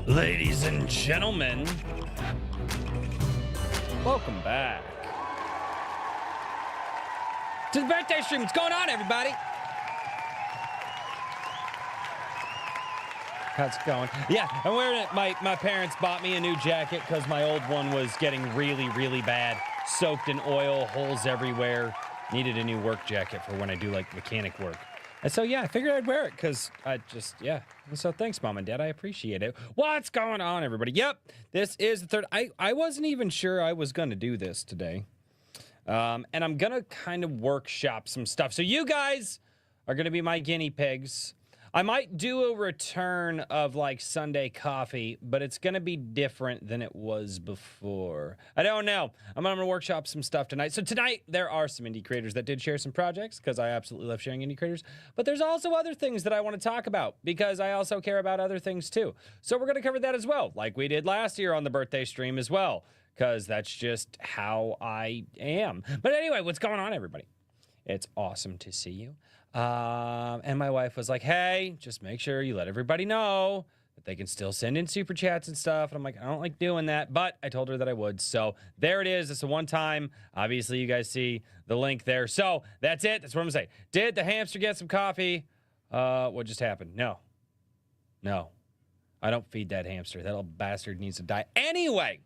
Ladies and gentlemen, welcome back to the birthday stream. What's going on, everybody? How's it going? Yeah, I'm wearing it. My parents bought me a new jacket because my old one was getting really bad. Soaked in oil, holes everywhere. Needed a new work jacket for when I do like mechanic work. And so, yeah, I figured I'd wear it because I just, yeah. So thanks, Mom and Dad. I appreciate it. What's going on, everybody? Yep, this is the third. I wasn't even sure I was going to do this today. And I'm going to kind of workshop some stuff. So you guys are going to be my guinea pigs. I might do a return of like Sunday coffee, but it's going to be different than it was before. I don't know. I'm going to workshop some stuff tonight. So tonight, there are some indie creators that did share some projects because I absolutely love sharing indie creators. But there's also other things that I want to talk about because I also care about other things too. So we're going to cover that as well, like we did last year on the birthday stream as well, because that's just how I am. But anyway, what's going on, everybody? It's awesome to see you. And my wife was like, hey, just make sure you let everybody know that they can still send in super chats and stuff. And I'm like, I don't like doing that, but I told her that I would. So there it is. It's a one time. Obviously, you guys see the link there. So that's it. That's what I'm gonna say. Did the hamster get some coffee? What just happened? No. I don't feed that hamster. That little bastard needs to die. Anyway,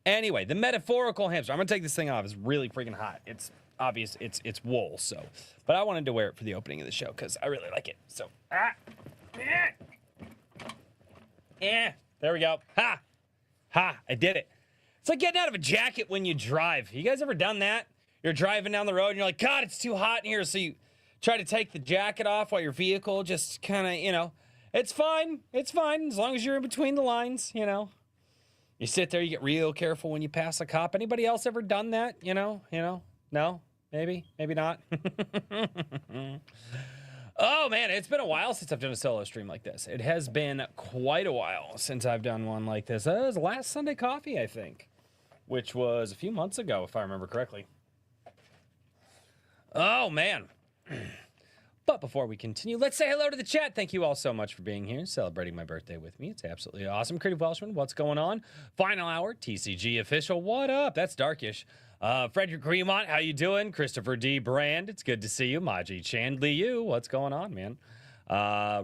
the metaphorical hamster. I'm gonna take this thing off. It's really freaking hot. It's obvious it's wool, so, but I wanted to wear it for the opening of the show because I really like it. So there we go. I did it. It's like getting out of a jacket when you drive. You guys ever done that? You're driving down the road and you're like, God, it's too hot in here, so you try to take the jacket off while your vehicle just kind of, it's fine as long as you're in between the lines. You sit there, you get real careful when you pass a cop. Anybody else ever done that? No? Maybe not. Oh, man, it's been a while since I've done a solo stream like this. It has been quite a while since I've done one like this. It was last Sunday Coffee, I think, which was a few months ago, if I remember correctly. Oh, man. But before we continue, let's say hello to the chat. Thank you all so much for being here, celebrating my birthday with me. It's absolutely awesome. Creative Welshman, what's going on? Final Hour, TCG Official, what up? That's Darkish. Frederick Gremont, how you doing? Christopher D. Brand, it's good to see you. Maji Chandli, you, what's going on, man?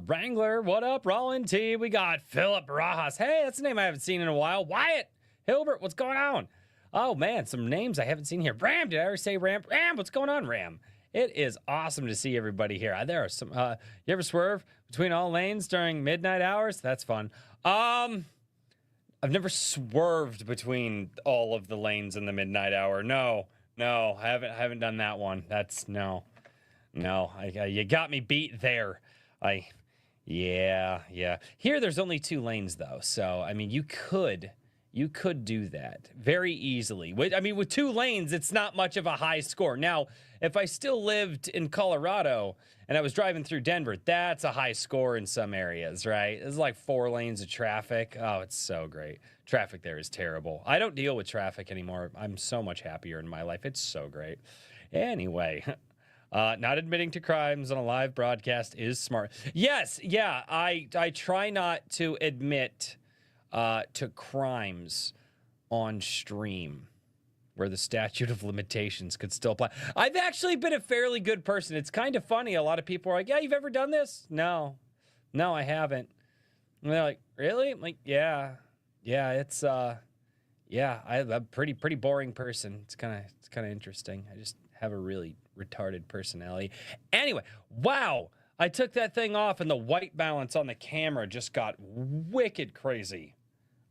Wrangler, what up? Roland T. We got Philip Rajas. Hey, that's a name I haven't seen in a while. Wyatt Hilbert, what's going on? Oh, man, some names I haven't seen here. Ram, did I ever say Ram? Ram, what's going on, Ram? It is awesome to see everybody here. There are some, you ever swerve between all lanes during midnight hours? That's fun. I've never swerved between all of the lanes in the midnight hour. No, I haven't done that one. That's no. You got me beat there. Yeah. Here, there's only 2 lanes though, so I mean, you could do that very easily. With 2 lanes, it's not much of a high score. Now, if I still lived in Colorado and I was driving through Denver, that's a high score in some areas, right? It's like 4 lanes of traffic. Oh, it's so great. Traffic there is terrible. I don't deal with traffic anymore. I'm so much happier in my life. It's so great. Anyway, not admitting to crimes on a live broadcast is smart. Yes, yeah, I try not to admit to crimes on stream where the statute of limitations could still apply. I've actually been a fairly good person. It's kind of funny. A lot of people are like, yeah, you've ever done this? No, I haven't. And they're like, really? I'm like, yeah, it's, I'm a pretty boring person. It's kind of interesting. I just have a really retarded personality. Anyway, wow. I took that thing off and the white balance on the camera just got wicked crazy.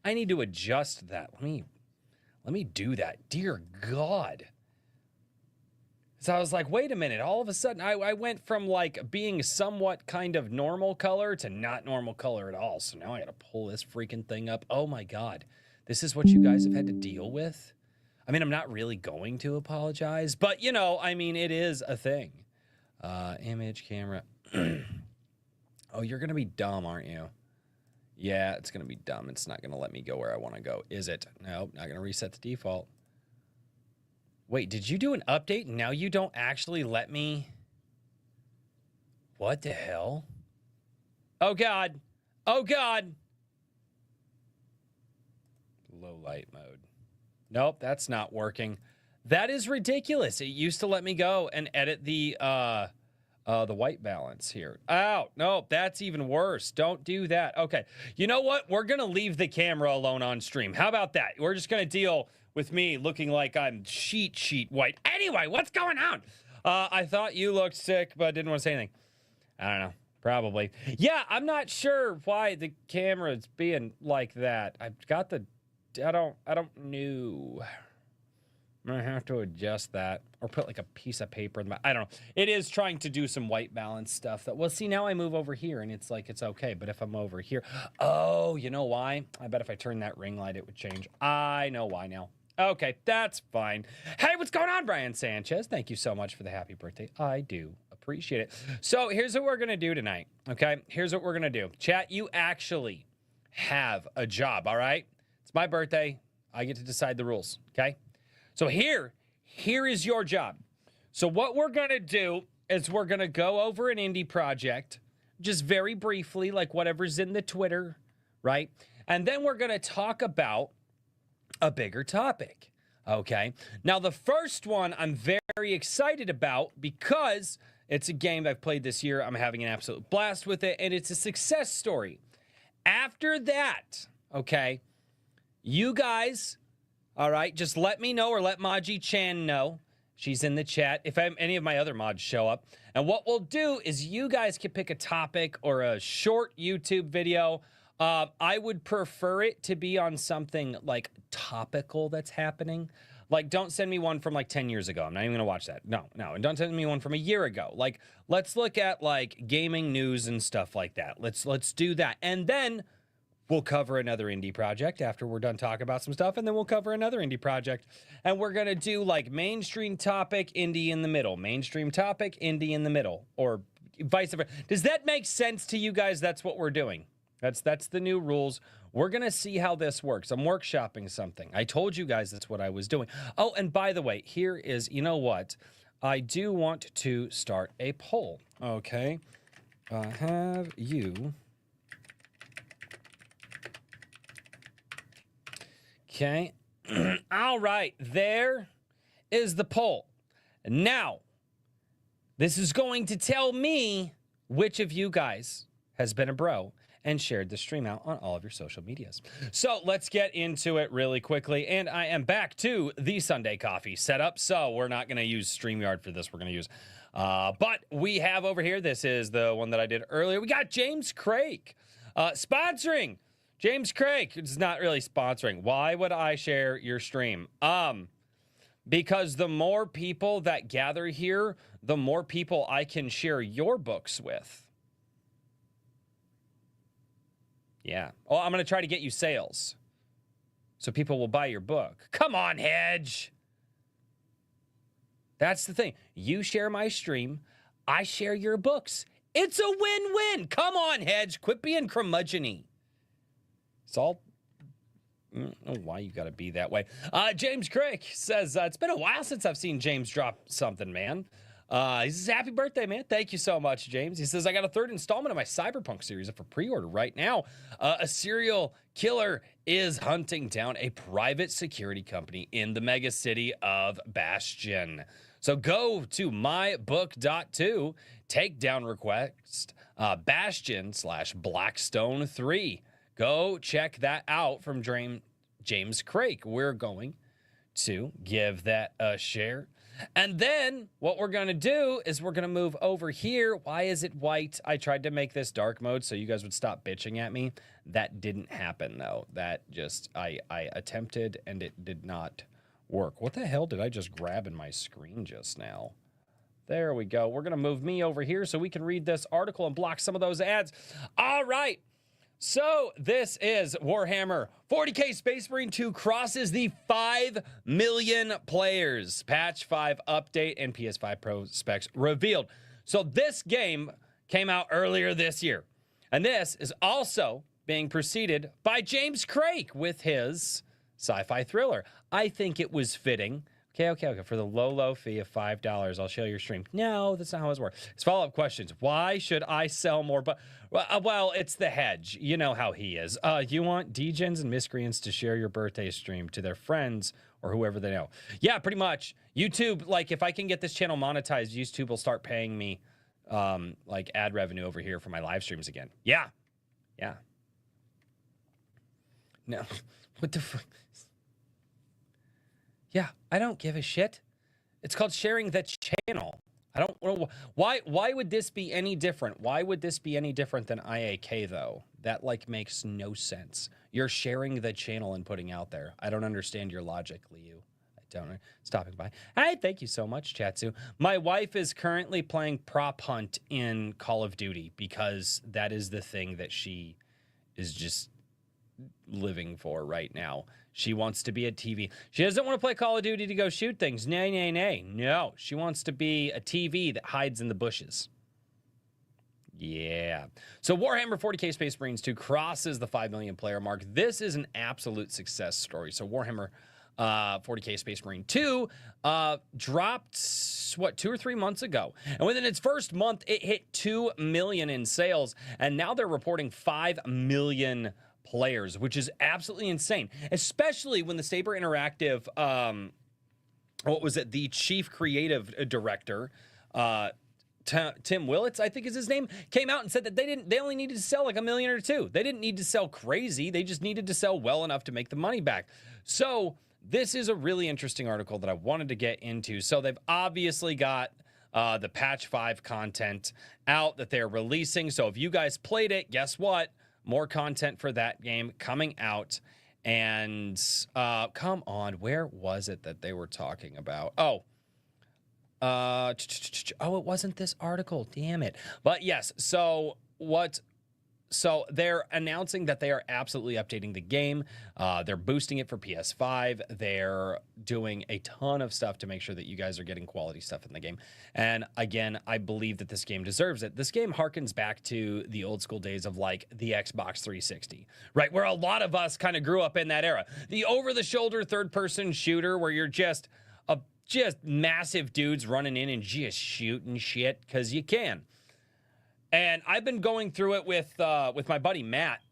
I need to adjust that. Let me do that. Dear God. So I was like, wait a minute. All of a sudden, I went from like being somewhat kind of normal color to not normal color at all. So now I got to pull this freaking thing up. Oh my God. This is what you guys have had to deal with. I mean, I'm not really going to apologize, but it is a thing. Image camera. Oh, you're going to be dumb, aren't you? Yeah, it's going to be dumb. It's not going to let me go where I want to go, is it? Nope, not going to reset the default. Wait, did you do an update and now you don't actually let me? What the hell? Oh, God. light mode. Nope, that's not working. That is ridiculous. It used to let me go and edit the white balance here. Oh, no, that's even worse. Don't do that. Okay, you know what? We're going to leave the camera alone on stream. How about that? We're just going to deal with me looking like I'm sheet white. Anyway, what's going on? I thought you looked sick, but didn't want to say anything. I don't know. Probably. Yeah, I'm not sure why the camera is being like that. I've got the... I don't know. I'm gonna have to adjust that or put like a piece of paper in my... I don't know. It is trying to do some white balance stuff. Well, see, now I move over here and it's like it's okay. But if I'm over here... Oh, you know why? I bet if I turn that ring light, it would change. I know why now. Okay, that's fine. Hey, what's going on, Brian Sanchez? Thank you so much for the happy birthday. I do appreciate it. So here's what we're going to do tonight, okay? Here's what we're going to do. Chat, you actually have a job, all right? It's my birthday. I get to decide the rules, okay? So here is your job. So what we're going to do is we're going to go over an indie project, just very briefly, like whatever's in the Twitter, right? And then we're going to talk about a bigger topic, okay? Now, the first one I'm very excited about because it's a game I've played this year. I'm having an absolute blast with it, and it's a success story. After that, okay, you guys, all right, just let me know or let Maji Chan know. She's in the chat. If any of my other mods show up. And what we'll do is you guys can pick a topic or a short YouTube video. I would prefer it to be on something like topical that's happening. Like, don't send me one from like 10 years ago. I'm not even gonna watch that. No. And don't send me one from a year ago. Like, let's look at like gaming news and stuff like that. Let's do that. And then we'll cover another indie project after we're done talking about some stuff. And then we'll cover another indie project. And we're gonna do like mainstream topic, indie in the middle. Mainstream topic, indie in the middle. Or vice versa. Does that make sense to you guys? That's what we're doing. That's the new rules. We're going to see how this works. I'm workshopping something. I told you guys that's what I was doing. Oh, and by the way, here is, you know what? I do want to start a poll. Okay. Have you... Okay. All right. There is the poll. Now, this is going to tell me which of you guys has been a bro and shared the stream out on all of your social medias. So let's get into it really quickly. And I am back to the Sunday Coffee setup. So we're not going to use StreamYard for this. We're going to use... but we have over here, this is the one that I did earlier. We got James Craig sponsoring. James Craig is not really sponsoring. Why would I share your stream? Because the more people that gather here, the more people I can share your books with. Yeah. Oh, I'm going to try to get you sales so people will buy your book. Come on, Hedge. That's the thing. You share my stream. I share your books. It's a win-win. Come on, Hedge. Quit being curmudgeon-y. It's all... I don't know why you got to be that way. James Craig says, it's been a while since I've seen James drop something, man. He says, happy birthday, man. Thank you so much, James. He says, I got a third installment of my Cyberpunk series up for pre-order right now. A serial killer is hunting down a private security company in the mega city of Bastion. So go to mybook.to, take down request, Bastion/Blackstone 3. Go check that out from James Craig. We're going to give that a share. And then what we're going to do is we're going to move over here. Why is it white? I tried to make this dark mode so you guys would stop bitching at me. That didn't happen, though. That just, I attempted and it did not work. What the hell did I just grab in my screen just now? There we go. We're going to move me over here so we can read this article and block some of those ads. All right. So this is Warhammer 40K Space Marine 2 crosses the 5 million players. Patch 5 update and PS5 Pro specs revealed. So this game came out earlier this year. And this is also being preceded by James Craig with his sci-fi thriller. I think it was fitting. Okay. For the low fee of $5, I'll share your stream. No, that's not how it works. It's follow-up questions. Why should I sell more? But well, it's the hedge. You know how he is. You want degens and miscreants to share your birthday stream to their friends or whoever they know. Yeah, pretty much. YouTube, like if I can get this channel monetized, YouTube will start paying me like ad revenue over here for my live streams again. Yeah. No. What the fuck? Yeah, I don't give a shit. It's called sharing the channel. I don't know why would this be any different? Why would this be any different than IAK though? That like makes no sense. You're sharing the channel and putting out there. I don't understand your logic, Liu. I don't. Stopping by. Hi, thank you so much, Chatsu. My wife is currently playing prop hunt in Call of Duty because that is the thing that she is just living for right now. She wants to be a TV. She doesn't want to play Call of Duty to go shoot things. Nay. No, she wants to be a TV that hides in the bushes. Yeah. So Warhammer 40k Space Marines 2 crosses the 5 million player mark. This is an absolute success story. So Warhammer 40k Space Marine 2 dropped, 2 or 3 months ago. And within its first month, it hit 2 million in sales. And now they're reporting 5 million players, which is absolutely insane, especially when the Saber Interactive, the chief creative director, Tim Willits, I think is his name, came out and said that they only needed to sell like 1 million or 2. They didn't need to sell crazy. They just needed to sell well enough to make the money back. So this is a really interesting article that I wanted to get into. So they've obviously got the patch 5 content out that they're releasing. So if you guys played it, guess what? More content for that game coming out. And come on, where was it that they were talking about? It wasn't this article. Damn it. But yes, so they're announcing that they are absolutely updating the game. They're boosting it for PS5. They're doing a ton of stuff to make sure that you guys are getting quality stuff in the game. And again, I believe that this game deserves it. This game harkens back to the old school days of like the Xbox 360, right? Where a lot of us kind of grew up in that era. The over-the-shoulder third-person shooter where you're just massive dudes running in and just shooting shit because you can. And I've been going through it with my buddy Matt,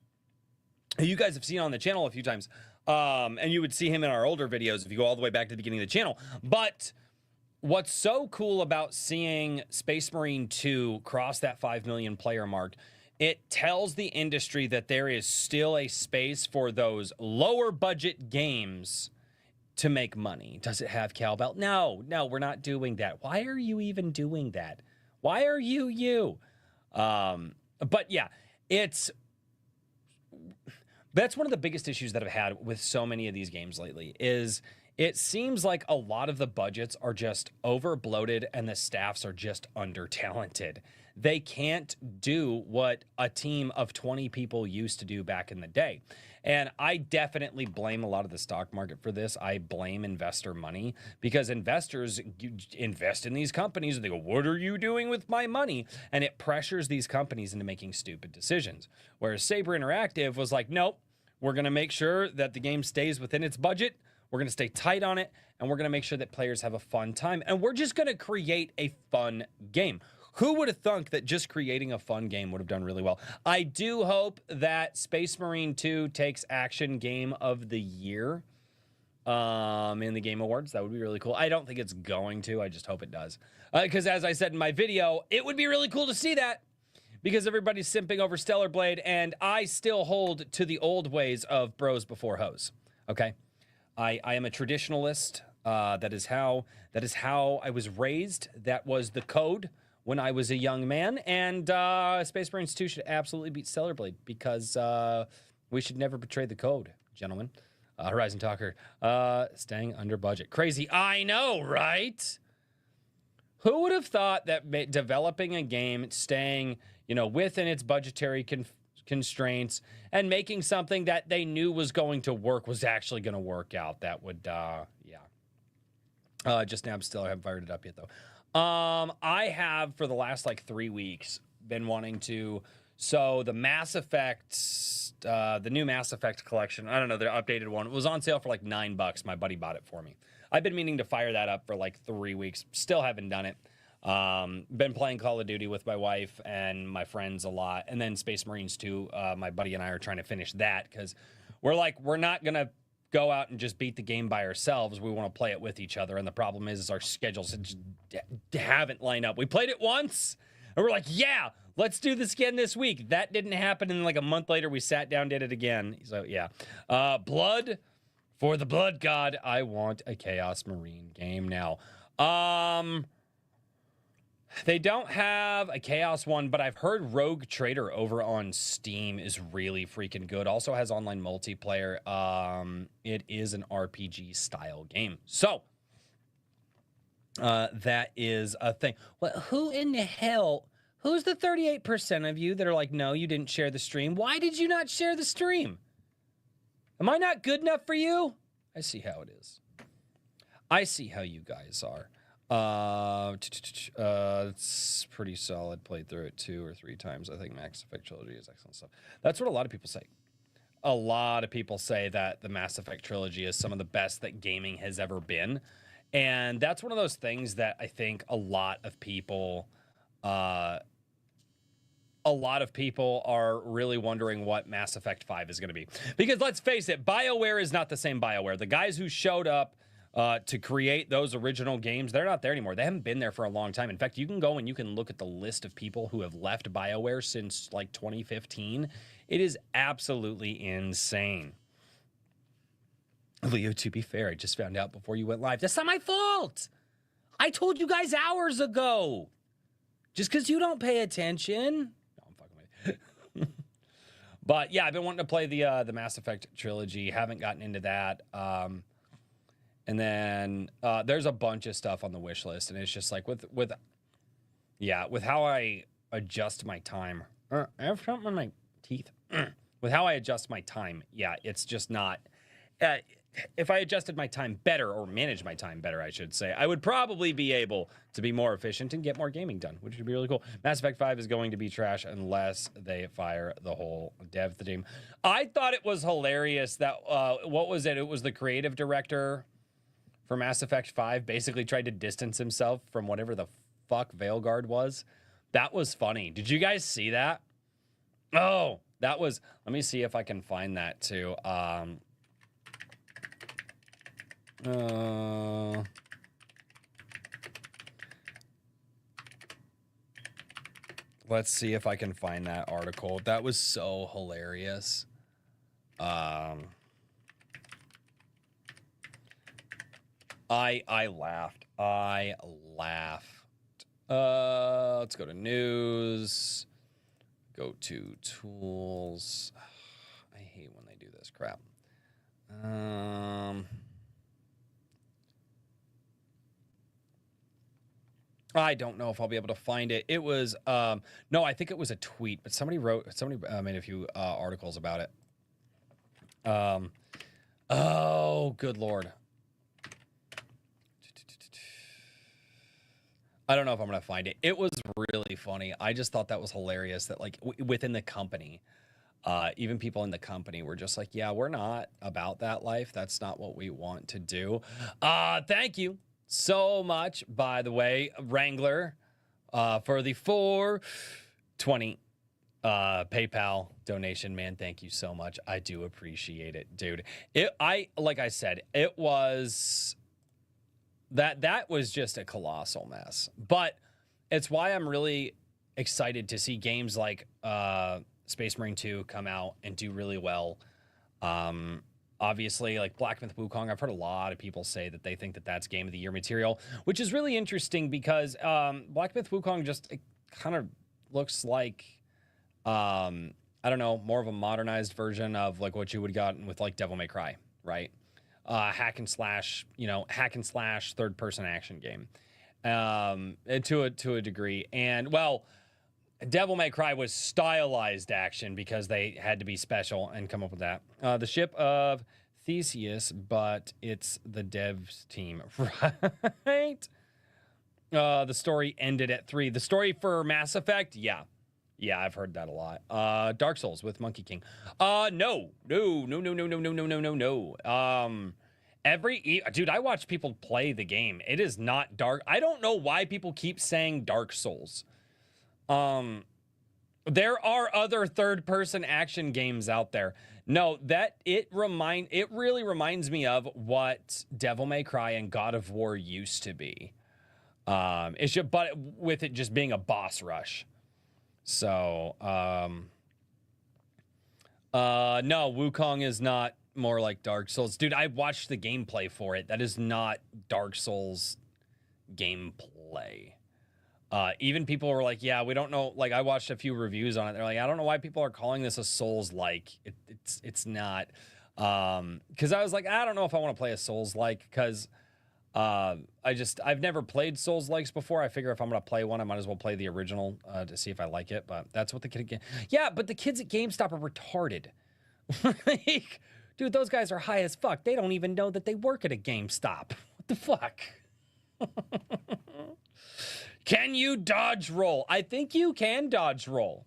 who you guys have seen on the channel a few times. And you would see him in our older videos if you go all the way back to the beginning of the channel. But what's so cool about seeing Space Marine 2 cross that 5 million player mark, it tells the industry that there is still a space for those lower budget games to make money. Does it have cowbell? No, we're not doing that. Why are you even doing that? Why are you? But yeah, that's one of the biggest issues that I've had with so many of these games lately is it seems like a lot of the budgets are just over bloated and the staffs are just under talented. They can't do what a team of 20 people used to do back in the day. And I definitely blame a lot of the stock market for this. I blame investor money because investors invest in these companies and they go, what are you doing with my money? And it pressures these companies into making stupid decisions. Whereas Saber Interactive was like, nope, we're going to make sure that the game stays within its budget. We're going to stay tight on it. And we're going to make sure that players have a fun time. And we're just going to create a fun game. Who would have thunk that just creating a fun game would have done really well? I do hope that Space Marine 2 takes Action Game of the Year in the Game Awards. That would be really cool. I don't think it's going to. I just hope it does. Because as I said in my video, it would be really cool to see that because everybody's simping over Stellar Blade, and I still hold to the old ways of bros before hoes. Okay? I am a traditionalist. That is how I was raised. That was the code when I was a young man, and Space Marines 2 should absolutely beat Stellar Blade because we should never betray the code, gentlemen. Horizon Talker, staying under budget. Crazy, I know, right? Who would have thought that developing a game, staying, within its budgetary constraints, and making something that they knew was going to work was actually going to work out? That would, yeah. Just now, I haven't fired it up yet, though. I have for the last 3 weeks been wanting to. So the Mass Effect, the new Mass Effect collection. I don't know, the updated one. It was on sale for $9. My buddy bought it for me. I've been meaning to fire that up for like 3 weeks. Still haven't done it. Been playing Call of Duty with my wife and my friends a lot. And then Space Marines 2. My buddy and I are trying to finish that because we're not going to go out and just beat the game by ourselves. We want to play it with each other. And the problem is our schedules just haven't lined up. We played it once and we're like, yeah, let's do this again this week. That didn't happen. And like a month later, we sat down, did it again. So yeah, blood for the blood god. I want a Chaos Marine game now. They don't have a Chaos one, but I've heard Rogue Trader over on Steam is really freaking good. Also has online multiplayer. It is an RPG style game. So, that is a thing. Well, who in the hell, who's the 38% of you that are like, no, you didn't share the stream? Why did you not share the stream? Am I not good enough for you? I see how it is. I see how you guys are. It's pretty solid. Played through it 2 or 3 times. I think Mass Effect trilogy is excellent stuff. That's what a lot of people say. A lot of people say that the Mass Effect trilogy is some of the best that gaming has ever been. And that's one of those things that I think a lot of people are really wondering what Mass Effect 5 is going to be. Because let's face it, BioWare is not the same BioWare. The guys who showed up to create those original games, they're not there anymore. They haven't been there for a long time. In fact, you can go and you can look at the list of people who have left BioWare since like 2015. It is absolutely insane. Leo, to be fair, I just found out before you went live. That's not my fault. I told you guys hours ago. Just because you don't pay attention. No, I'm fucking with you. But yeah, I've been wanting to play the Mass Effect trilogy. Haven't gotten into that. And then there's a bunch of stuff on the wish list, and it's just like with how I adjust my time. I have something in my teeth. With how I adjust my time, yeah, it's just not. If I adjusted my time better, or managed my time better, I should say, I would probably be able to be more efficient and get more gaming done, which would be really cool. Mass Effect 5 is going to be trash unless they fire the whole dev team. I thought it was hilarious that, what was it? It was the creative director for Mass Effect 5 basically tried to distance himself from whatever the fuck Veilguard was. That was funny. Did you guys see that? Oh, that was... Let me see if I can find that too. Let's see if I can find that article. That was so hilarious. I laughed. I laughed. Let's go to news. Go to tools. I hate when they do this crap. I don't know if I'll be able to find it. It was no, I think it was a tweet, but somebody made a few articles about it. Oh, good Lord. I don't know if I'm going to find it. It was really funny. I just thought that was hilarious that, like, within the company, even people in the company were just like, yeah, we're not about that life. That's not what we want to do. Thank you so much, by the way, Wrangler, for the 420 PayPal donation, man. Thank you so much. I do appreciate it, dude. Like I said, it was... That was just a colossal mess. But it's why I'm really excited to see games like Space Marine 2 come out and do really well. Obviously, like Black Myth Wukong, I've heard a lot of people say that they think that that's Game of the Year material, which is really interesting because Black Myth Wukong just kind of looks like, I don't know, more of a modernized version of like what you would have gotten with like Devil May Cry, right? Hack and slash third person action game, and to a degree. And well, Devil May Cry was stylized action because they had to be special and come up with that. The ship of Theseus, but it's the devs team, right? The story ended at 3. The story for Mass Effect, yeah, I've heard that a lot. Dark Souls with Monkey King. No. Dude, I watch people play the game. It is not dark. I don't know why people keep saying Dark Souls. There are other third-person action games out there. No, it really reminds me of what Devil May Cry and God of War used to be. But with it just being a boss rush. So, no, Wukong is not more like Dark Souls. Dude, I watched the gameplay for it. That is not Dark Souls gameplay. Even people were like, yeah, we don't know. Like, I watched a few reviews on it. They're like, I don't know why people are calling this a Souls-like. It's not. Because I was like, I don't know if I want to play a Souls-like, because I've never played Souls-likes before. I figure if I'm going to play one, I might as well play the original to see if I like it. But that's what the kid... Yeah, but the kids at GameStop are retarded. Like, dude, those guys are high as fuck. They don't even know that they work at a GameStop. What the fuck? Can you dodge roll? I think you can dodge roll.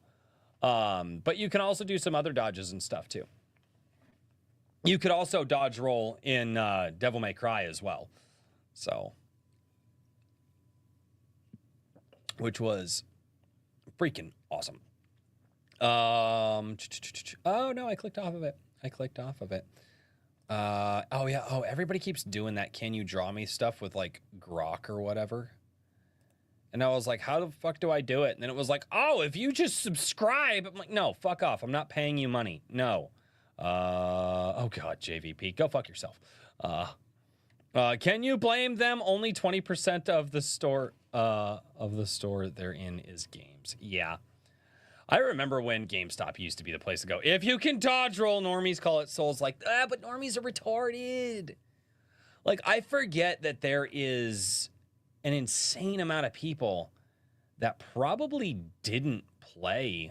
But you can also do some other dodges and stuff too. You could also dodge roll in Devil May Cry as well. So, which was freaking awesome. Oh no, I clicked off of it. Oh yeah. Oh, everybody keeps doing that can you draw me stuff with like Grok or whatever. And I was like, how the fuck do I do it? And then it was like, oh, if you just subscribe. I'm like, no, fuck off. I'm not paying you money. No. Oh God, JVP, go fuck yourself. Can you blame them? Only 20% of the store they're in is games. Yeah. I remember when GameStop used to be the place to go. If you can dodge roll, normies call it Souls. Like, but normies are retarded. Like, I forget that there is an insane amount of people that probably didn't play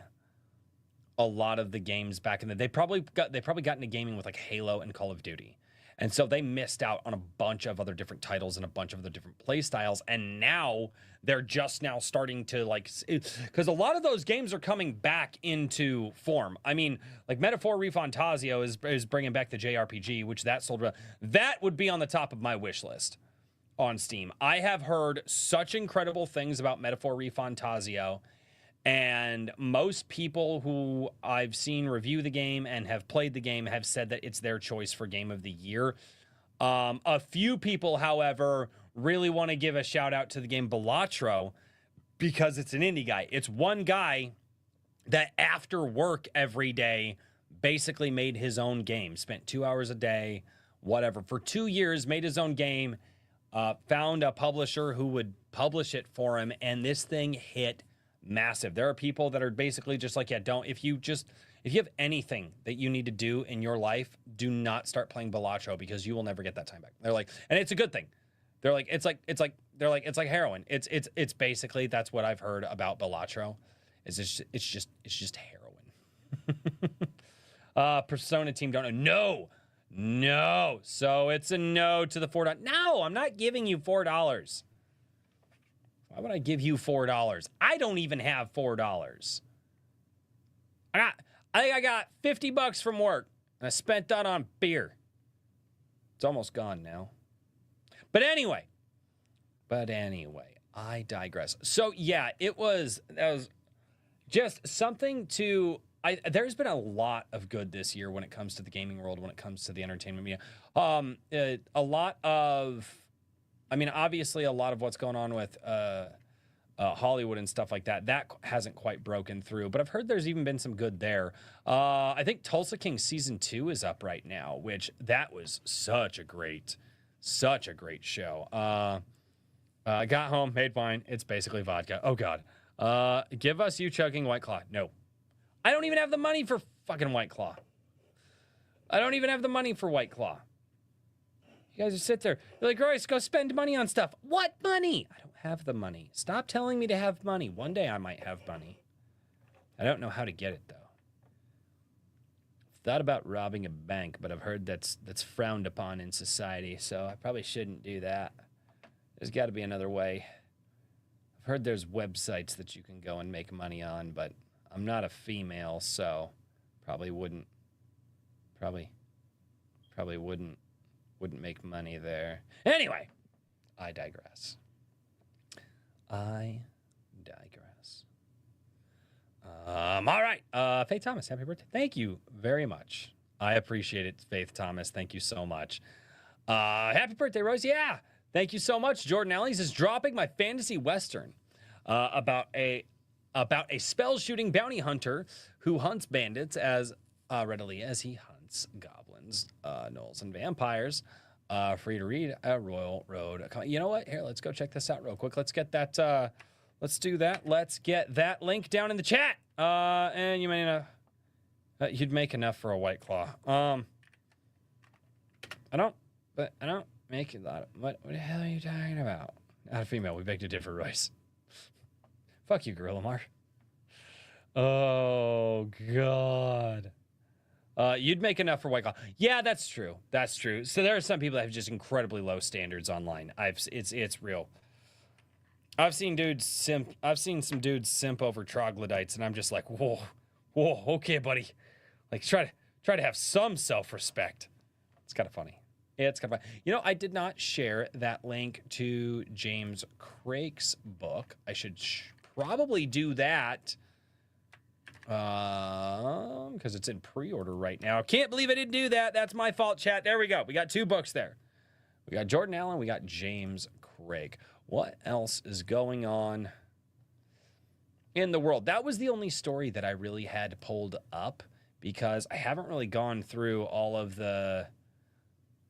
a lot of the games back in the day. They probably got into gaming with like Halo and Call of Duty. And so they missed out on a bunch of other different titles and a bunch of other different play styles. And now they're just now starting to like, because a lot of those games are coming back into form. I mean, like Metaphor ReFantazio is bringing back the JRPG, which that sold. That would be on the top of my wish list on Steam. I have heard such incredible things about Metaphor ReFantazio, and most people who I've seen review the game and have played the game have said that it's their choice for Game of the Year. A few people, however, really want to give a shout out to the game Balatro because it's an indie guy. It's one guy that after work every day basically made his own game, spent 2 hours a day, whatever, for 2 years, made his own game. Found a publisher who would publish it for him, and this thing hit massive. There are people that are basically just like, yeah, if you have anything that you need to do in your life, do not start playing Balatro because you will never get that time back. They're like, and it's a good thing. They're like, it's like heroin. It's basically, that's what I've heard about Balatro. It's just heroin. Persona team don't know. No. So it's a no to the $4. No, I'm not giving you $4. Why would I give you $4? I don't even have $4. I think I got $50 from work, and I spent that on beer. It's almost gone now. But anyway, I digress. So yeah, that was just something to... there's been a lot of good this year when it comes to the gaming world, when it comes to the entertainment media. Obviously a lot of what's going on with Hollywood and stuff like that hasn't quite broken through, but I've heard there's even been some good there. I think Tulsa King season 2 is up right now, which that was such a great show. I got home, made wine. It's basically vodka. Oh God. Give us you chugging White Claw. No. I don't even have the money for fucking White Claw. I don't even have the money for White Claw. You guys just sit there. You're like, Royce, go spend money on stuff. What money? I don't have the money. Stop telling me to have money. One day I might have money. I don't know how to get it, though. Thought about robbing a bank, but I've heard that's frowned upon in society, so I probably shouldn't do that. There's got to be another way. I've heard there's websites that you can go and make money on, but I'm not a female, so probably wouldn't Wouldn't make money there. Anyway, I digress. I digress. All right. Faith Thomas, happy birthday. Thank you very much. I appreciate it, Faith Thomas. Thank you so much. Happy birthday, Rose. Yeah. Thank you so much. Jordan Allies is dropping my fantasy western about a spell shooting bounty hunter who hunts bandits as readily as he hunts goblins, gnolls, and vampires. Free to read at Royal Road. You know what? Here, let's go check this out real quick. Let's get that. Let's do that. Let's get that link down in the chat. And you may know you'd make enough for a White Claw. I don't make a lot of. What the hell are you talking about? Not a female. We beg to differ, Royce. Fuck you, Gorilla Mar. Oh God. You'd make enough for White Claw. Yeah, that's true. That's true. So there are some people that have just incredibly low standards online. It's real. I've seen some dudes simp over troglodytes, and I'm just like, whoa, okay, buddy. Like try to have some self-respect. It's kind of funny. It's kind of funny. You know, I did not share that link to James Craig's book. I should probably do that. Because it's in pre-order right now. Can't believe I didn't do that. That's my fault, chat. There we go. We got 2 books there. We got Jordan Allen. We got James Craig. What else is going on in the world? That was the only story that I really had pulled up because I haven't really gone through all of the...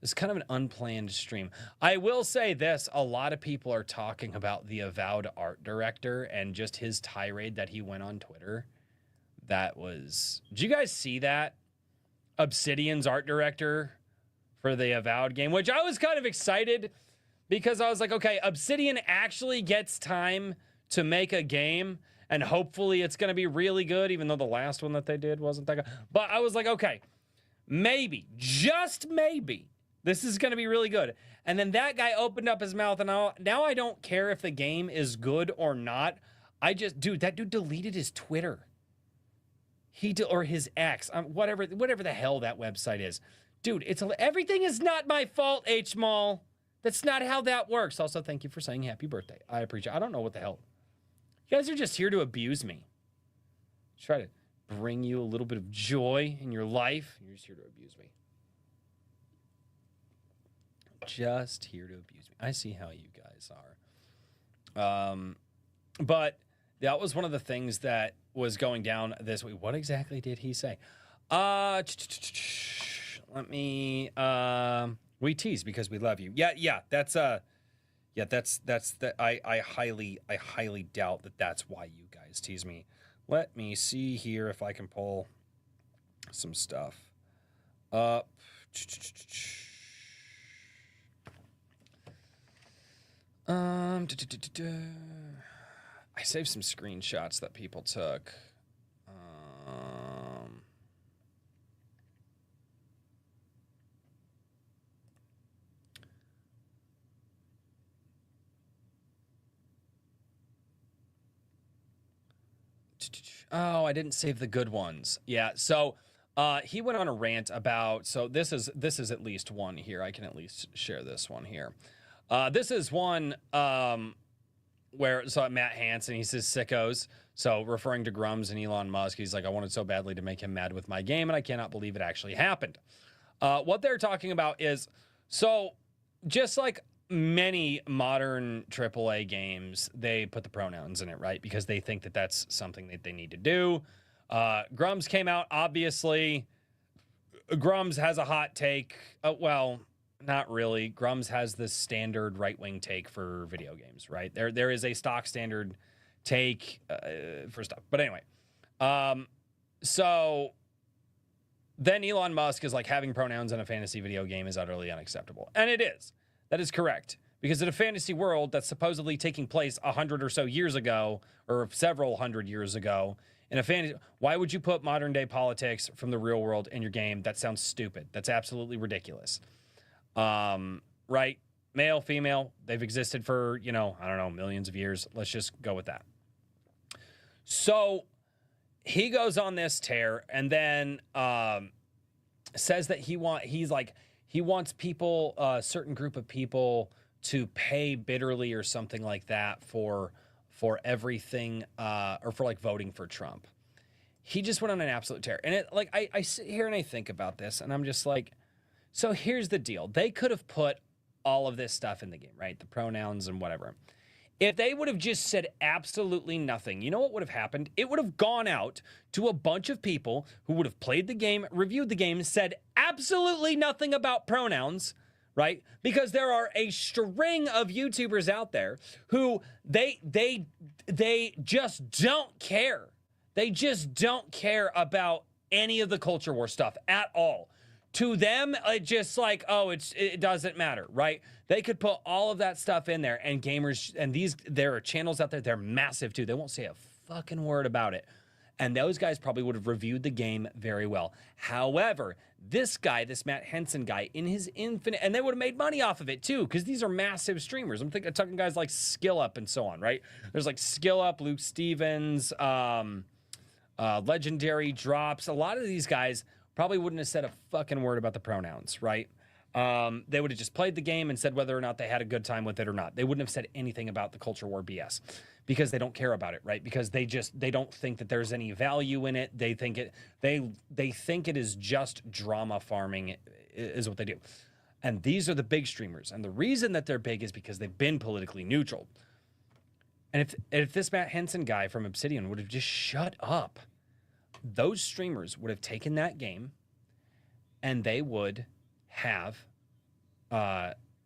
It's kind of an unplanned stream. I will say this. A lot of people are talking about the Avowed art director and just his tirade that he went on Twitter. That was... Did you guys see that? Obsidian's art director for the Avowed game, which I was kind of excited because I was like, okay, Obsidian actually gets time to make a game, and hopefully it's going to be really good, even though the last one that they did wasn't that good. But I was like, okay, maybe, just maybe, this is going to be really good. And then that guy opened up his mouth, and now I don't care if the game is good or not. Dude, that dude deleted his Twitter. Or his ex, whatever the hell that website is. Dude, everything is not my fault, H-Mall. That's not how that works. Also, thank you for saying happy birthday. I appreciate it. I don't know what the hell. You guys are just here to abuse me. Try to bring you a little bit of joy in your life. You're just here to abuse me. Just here to abuse me. I see how you guys are. But that was one of the things that was going down this week. What exactly did he say? Let me we tease because we love you. Yeah, that's I highly doubt that that's why you guys tease me. Let me see here if I can pull some stuff up. I saved some screenshots that people took. Oh, I didn't save the good ones. Yeah, so he went on a rant about. So this is at least one here. I can at least share this one here. This is one where Matt Hansen, he says sickos. So referring to Grums and Elon Musk, he's like, I wanted so badly to make him mad with my game, and I cannot believe it actually happened. What they're talking about is, so just like many modern AAA games, they put the pronouns in it, right? Because they think that that's something that they need to do. Grums came out, obviously. Grums has a hot take. Well, not really. Grums has this standard right-wing take for video games, right? There is a stock standard take for stuff. But anyway, so then Elon Musk is like, having pronouns in a fantasy video game is utterly unacceptable. And it is. That is correct. Because in a fantasy world that's supposedly taking place 100 or so years ago, or several hundred years ago, in a fantasy, why would you put modern day politics from the real world in your game? That sounds stupid. That's absolutely ridiculous. Right? Male, female, they've existed for, I don't know, millions of years. Let's just go with that. So he goes on this tear and then says that he wants people, a certain group of people, to pay bitterly or something like that for everything, or for like voting for Trump. He just went on an absolute tear. And I sit here and I think about this, and I'm just like, so here's the deal. They could have put all of this stuff in the game, right? The pronouns and whatever. If they would have just said absolutely nothing, you know what would have happened? It would have gone out to a bunch of people who would have played the game, reviewed the game, said absolutely nothing about pronouns, right? Because there are a string of YouTubers out there who they just don't care. They just don't care about any of the culture war stuff at all. To them, it's just like, oh, it doesn't matter, right? They could put all of that stuff in there, and gamers, and there are channels out there, they're massive too. They won't say a fucking word about it. And those guys probably would have reviewed the game very well. However, this guy, this Matt Henson guy, in his infinite, and they would have made money off of it too, because these are massive streamers. I'm talking guys like Skill Up and so on, right? There's like Skill Up, Luke Stevens, Legendary Drops. A lot of these guys probably wouldn't have said a fucking word about the pronouns, right? They would have just played the game and said whether or not they had a good time with it or not. They wouldn't have said anything about the culture war BS because they don't care about it, right? Because they don't think that there's any value in it. They think it is just drama farming is what they do. And these are the big streamers. And the reason that they're big is because they've been politically neutral. And if this Matt Henson guy from Obsidian would have just shut up, those streamers would have taken that game and they would have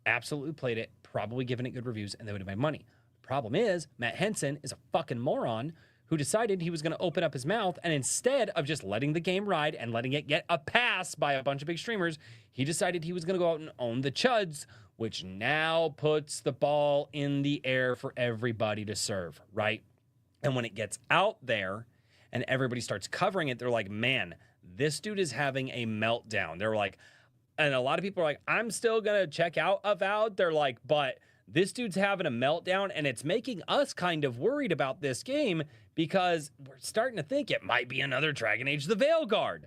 absolutely played it, probably given it good reviews, and they would have made money. The problem is, Matt Henson is a fucking moron who decided he was going to open up his mouth, and instead of just letting the game ride and letting it get a pass by a bunch of big streamers, he decided he was going to go out and own the chuds, which now puts the ball in the air for everybody to serve, right? And when it gets out there, and everybody starts covering it, they're like, man, this dude is having a meltdown. They're like, and a lot of people are like, I'm still going to check out Avowed. They're like, but this dude's having a meltdown, and it's making us kind of worried about this game because we're starting to think it might be another Dragon Age the Veilguard.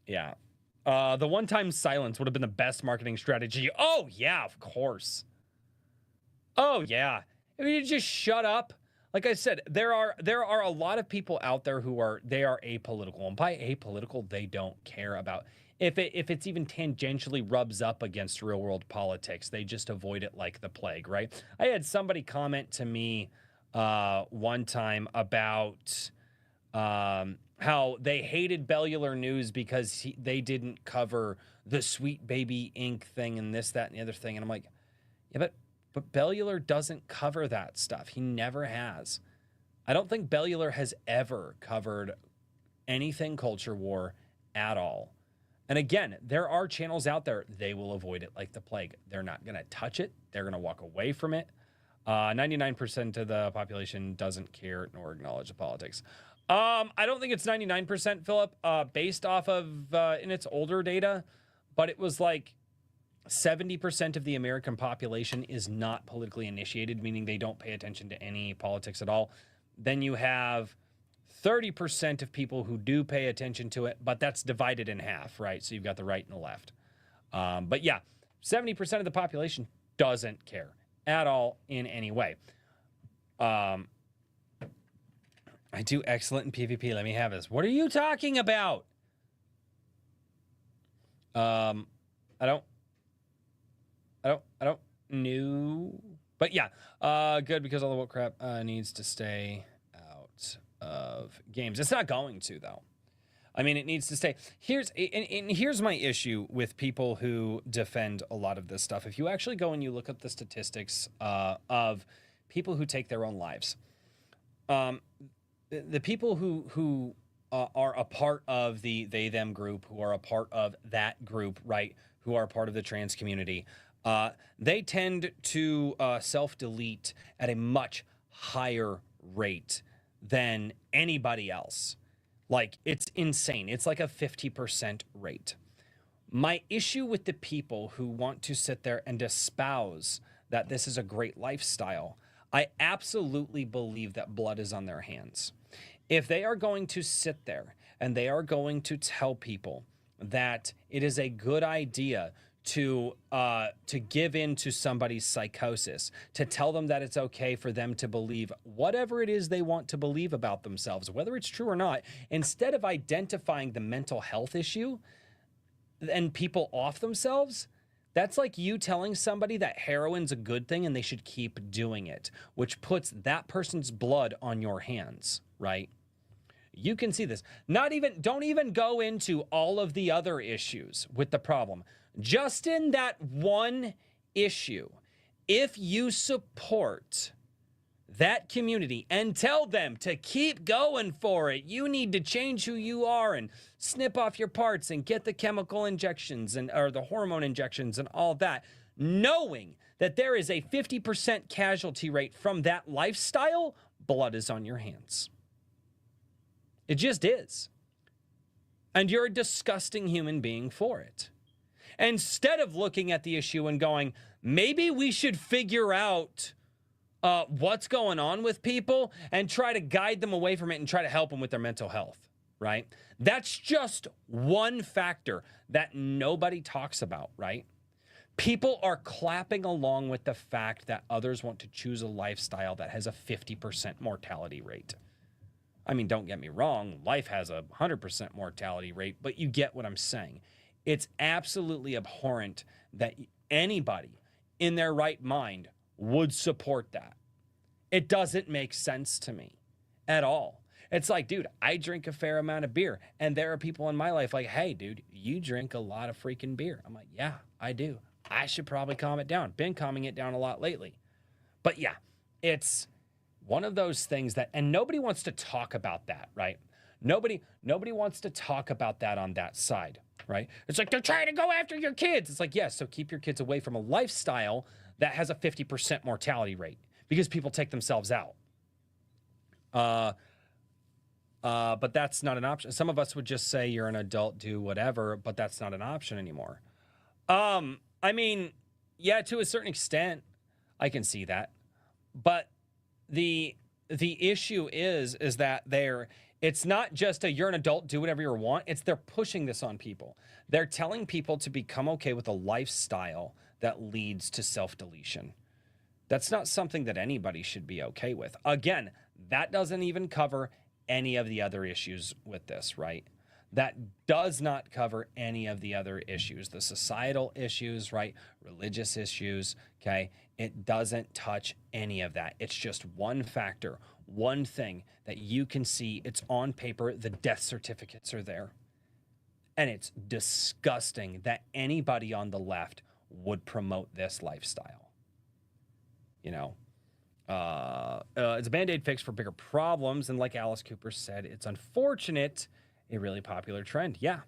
Yeah. The one-time silence would have been the best marketing strategy. Oh, yeah, of course. Oh, yeah. If you just shut up. Like I said, there are a lot of people out there who are apolitical, and by apolitical, they don't care about if it's even tangentially rubs up against real world politics. They just avoid it like the plague, right? I had somebody comment to me one time about how they hated Bellular News because they didn't cover the Sweet Baby Inc. thing and this, that, and the other thing, and I'm like, yeah, but Bellular doesn't cover that stuff. He never has. I don't think Bellular has ever covered anything culture war at all. And again, there are channels out there, they will avoid it like the plague. They're not going to touch it. They're going to walk away from it. 99% of the population doesn't care nor acknowledge the politics. I don't think it's 99%, Philip, based off of in its older data, but it was like 70% of the American population is not politically initiated, meaning they don't pay attention to any politics at all. Then you have 30% of people who do pay attention to it, but that's divided in half, right? So you've got the right and the left. But yeah, 70% of the population doesn't care at all in any way. I do excellent in PvP. Let me have this. What are you talking about? I don't know. But yeah, good, because all the woke crap needs to stay out of games. It's not going to, though. I mean, it needs to stay. Here's my issue with people who defend a lot of this stuff. If you actually go and you look up the statistics of people who take their own lives, the people who are a part of the they/them group, who are a part of that group, right, who are a part of the trans community, they tend to self-delete at a much higher rate than anybody else. Like, it's insane. It's like a 50% rate. My issue with the people who want to sit there and espouse that this is a great lifestyle, I absolutely believe that blood is on their hands. If they are going to sit there and they are going to tell people that it is a good idea to give in to somebody's psychosis, to tell them that it's okay for them to believe whatever it is they want to believe about themselves, whether it's true or not, instead of identifying the mental health issue and people off themselves. That's like you telling somebody that heroin's a good thing and they should keep doing it, which puts that person's blood on your hands, right? You can see this. Don't even go into all of the other issues with the problem. Just in that one issue, if you support that community and tell them to keep going for it, you need to change who you are and snip off your parts and get the chemical injections or the hormone injections and all that, knowing that there is a 50% casualty rate from that lifestyle, blood is on your hands. It just is. And you're a disgusting human being for it. Instead of looking at the issue and going, maybe we should figure out what's going on with people and try to guide them away from it and try to help them with their mental health, right? That's just one factor that nobody talks about, right? People are clapping along with the fact that others want to choose a lifestyle that has a 50% mortality rate. I mean, don't get me wrong, life has a 100% mortality rate, but you get what I'm saying. It's absolutely abhorrent that anybody in their right mind would support that. It doesn't make sense to me at all. It's like, dude, I drink a fair amount of beer, and there are people in my life like, hey, dude, you drink a lot of freaking beer. I'm like, yeah, I do. I should probably calm it down. Been calming it down a lot lately. But yeah, it's one of those things that, and nobody wants to talk about that, right? Nobody wants to talk about that on that side, right? It's like, they're trying to go after your kids. It's like, yes, so keep your kids away from a lifestyle that has a 50% mortality rate because people take themselves out. But that's not an option. Some of us would just say you're an adult, do whatever, but that's not an option anymore. I mean, yeah, to a certain extent, I can see that. But the issue is that it's not just you're an adult, do whatever you want. It's they're pushing this on people. They're telling people to become okay with a lifestyle that leads to self-deletion. That's not something that anybody should be okay with. Again, that doesn't even cover any of the other issues with this, right? That does not cover any of the other issues, the societal issues, right? Religious issues, okay? It doesn't touch any of that. It's just one factor, one thing that you can see. It's on paper. The death certificates are there. And it's disgusting that anybody on the left would promote this lifestyle. You know, it's a Band-Aid fix for bigger problems. And like Alice Cooper said, it's unfortunate, a really popular trend. Yeah.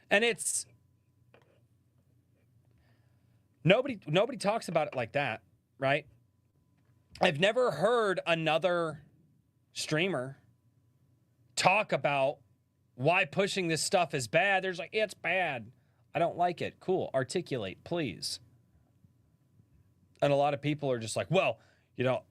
And it's nobody talks about it like that, right? I've never heard another streamer talk about why pushing this stuff is bad. There's like, it's bad. I don't like it. Cool. Articulate, please. And a lot of people are just like, well, you know,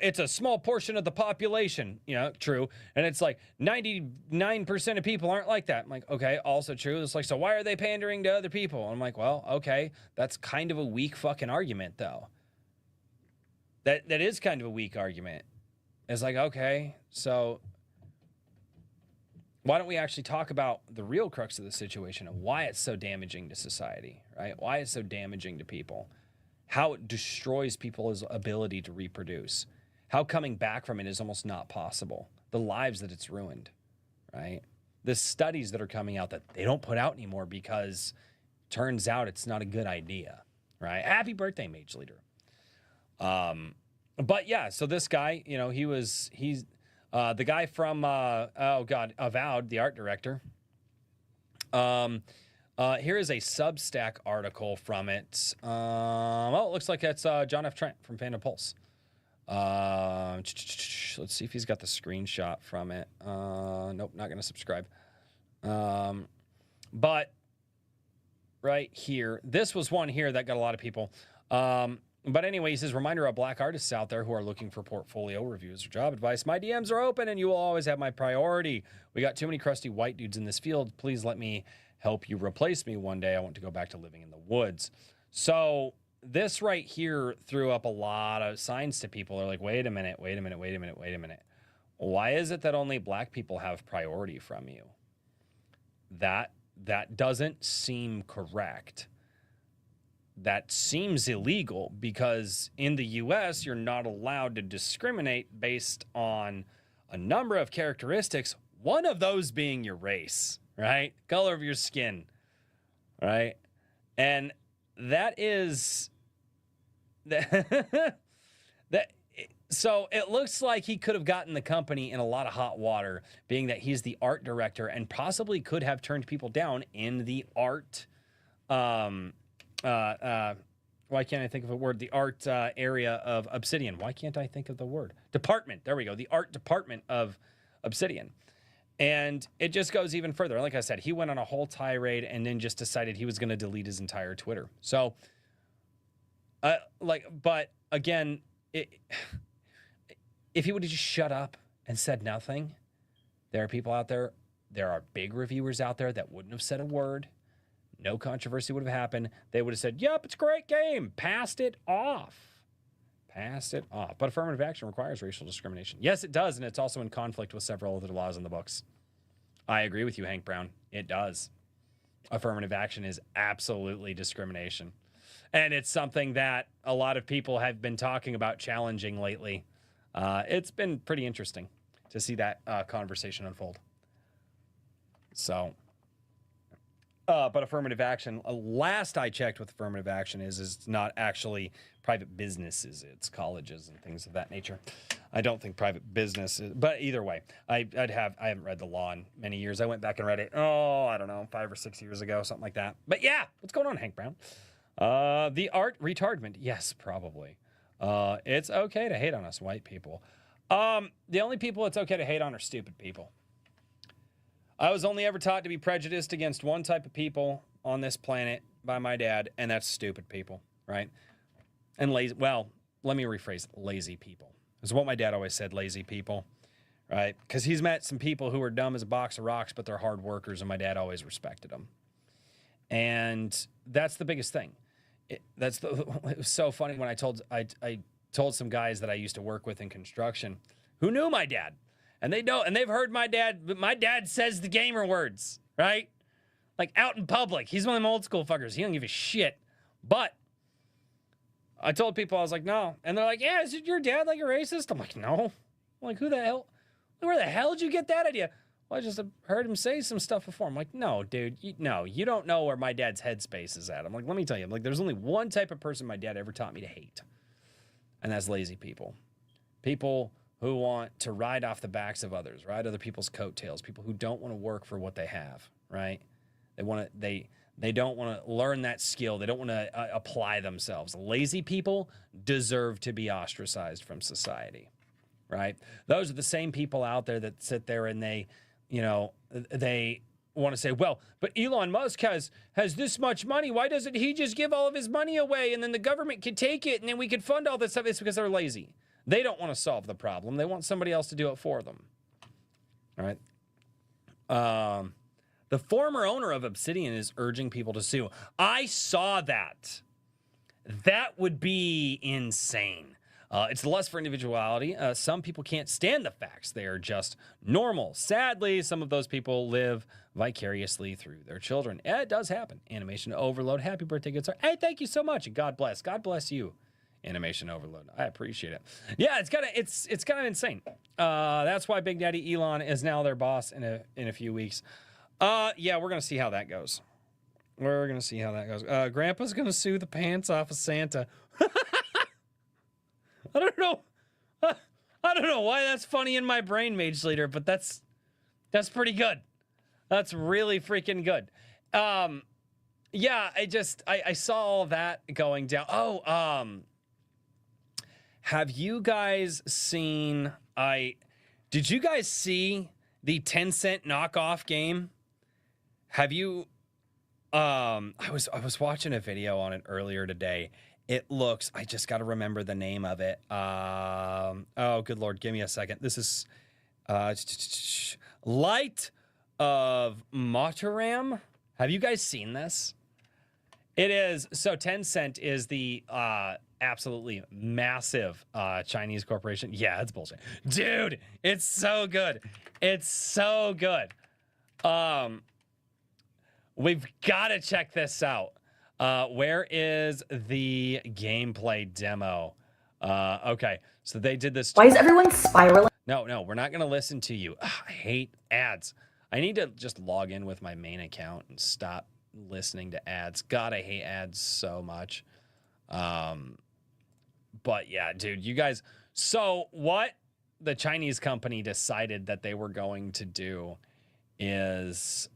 it's a small portion of the population. You know, true. And it's like 99% of people aren't like that. I'm like, okay, also true. It's like, so why are they pandering to other people? I'm like, well, okay, that's kind of a weak fucking argument, though. That is kind of a weak argument. It's like, okay, so why don't we actually talk about the real crux of the situation and why it's so damaging to society, right? Why it's so damaging to people. How it destroys people's ability to reproduce. How coming back from it is almost not possible. The lives that it's ruined, right? The studies that are coming out that they don't put out anymore because turns out it's not a good idea, right? Happy birthday, Mage Leader. But yeah, so this guy, you know, he's the guy from, Avowed, the art director. Here is a Substack article from it. Well, it looks like it's John F. Trent from Panda Pulse. Let's see if he's got the screenshot from it. Nope, not going to subscribe. But right here, this was one here that got a lot of people. But anyway, he says, reminder of black artists out there who are looking for portfolio reviews or job advice. My DMs are open and you will always have my priority. We got too many crusty white dudes in this field. Please let me help you replace me one day. I want to go back to living in the woods. So this right here threw up a lot of signs to people. They're like, wait a minute. Why is it that only black people have priority from you? That doesn't seem correct. That seems illegal because in the US, you're not allowed to discriminate based on a number of characteristics, one of those being your race, right? Color of your skin, right? And that is that so it looks like he could have gotten the company in a lot of hot water, being that he's the art director and possibly could have turned people down in the art why can't I think of a word? The art area of Obsidian. Why can't I think of the word? Department. There we go. The art department of Obsidian. And it just goes even further. Like I said, he went on a whole tirade and then just decided he was going to delete his entire Twitter. So, but again, if he would have just shut up and said nothing, there are people out there, there are big reviewers out there that wouldn't have said a word. No controversy would have happened. They would have said, yep, it's a great game. Passed it off. But affirmative action requires racial discrimination. Yes, it does, and it's also in conflict with several other laws in the books. I agree with you, Hank Brown. It does. Affirmative action is absolutely discrimination. And it's something that a lot of people have been talking about challenging lately. It's been pretty interesting to see that conversation unfold. So... but affirmative action, last I checked with affirmative action is it's not actually private businesses, it's colleges and things of that nature. I don't think private businesses, but either way, I haven't read the law in many years. I went back and read it, I don't know, 5 or 6 years ago, something like that. But yeah, what's going on, Hank Brown? The art retardment, yes, probably. It's okay to hate on us white people. The only people it's okay to hate on are stupid people. I was only ever taught to be prejudiced against one type of people on this planet by my dad, and that's stupid people, right? And lazy, well, let me rephrase, lazy people. Is what my dad always said, lazy people, right? Because he's met some people who are dumb as a box of rocks, but they're hard workers, and my dad always respected them. And that's the biggest thing. It was so funny when I told some guys that I used to work with in construction who knew my dad. And they know, and they've heard my dad, but my dad says the gamer words, right? Like out in public. He's one of them old school fuckers. He don't give a shit. But I told people, I was like, no. And they're like, yeah, is it your dad like a racist? I'm like, no. I'm like, who the hell? Where the hell did you get that idea? Well, I just heard him say some stuff before. I'm like, no, dude, you don't know where my dad's headspace is at. I'm like, let me tell you, there's only one type of person my dad ever taught me to hate. And that's lazy people. People who want to ride off the backs of others, ride other people's coattails, people who don't want to work for what they have, right? They don't want to learn that skill. They don't want to apply themselves. Lazy people deserve to be ostracized from society, right? Those are the same people out there that sit there and they want to say, well, but Elon Musk has this much money. Why doesn't he just give all of his money away and then the government could take it and then we could fund all this stuff? It's because they're lazy. They don't want to solve the problem. They want somebody else to do it for them. All right. The former owner of Obsidian is urging people to sue. I saw that. That would be insane. It's the lust for individuality. Some people can't stand the facts. They are just normal. Sadly, some of those people live vicariously through their children. It does happen. Animation overload. Happy birthday, good sir. Hey, thank you so much. And God bless. God bless you. Animation overload. I appreciate it. Yeah, it's kind of insane. That's why Big Daddy Elon is now their boss in a few weeks. Yeah, we're gonna see how that goes. Grandpa's gonna sue the pants off of Santa. I don't know why that's funny in my brain, Mage Leader, but that's pretty good. That's really freaking good. Yeah, I saw all that going down. Have you guys seen, did you guys see the 10-cent knockoff game? Have you, I was watching a video on it earlier today, It looks, I just got to remember the name of it. Oh, good Lord, give me a second. This is Light of Mataram. Have you guys seen this? It is, so Tencent is the absolutely massive Chinese corporation. Yeah, it's bullshit. Dude, it's so good. It's so good. We've got to check this out. Where is the gameplay demo? Okay, so they did this. Why is everyone spiraling? No, we're not going to listen to you. Ugh, I hate ads. I need to just log in with my main account and stop listening to ads. God, I hate ads so much. But yeah, dude, you guys. So what the Chinese company decided that they were going to do is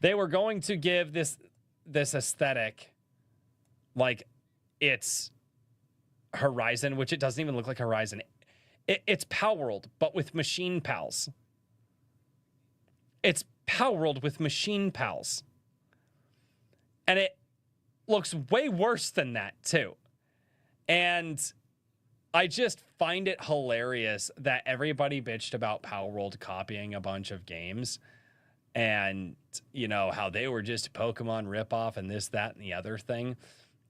they were going to give this aesthetic like it's Horizon, which it doesn't even look like Horizon. It's Power World, but with machine pals. It's Power World with machine pals. And it looks way worse than that, too. And I just find it hilarious that everybody bitched about Power World copying a bunch of games and, you know, how they were just a Pokemon ripoff and this, that, and the other thing.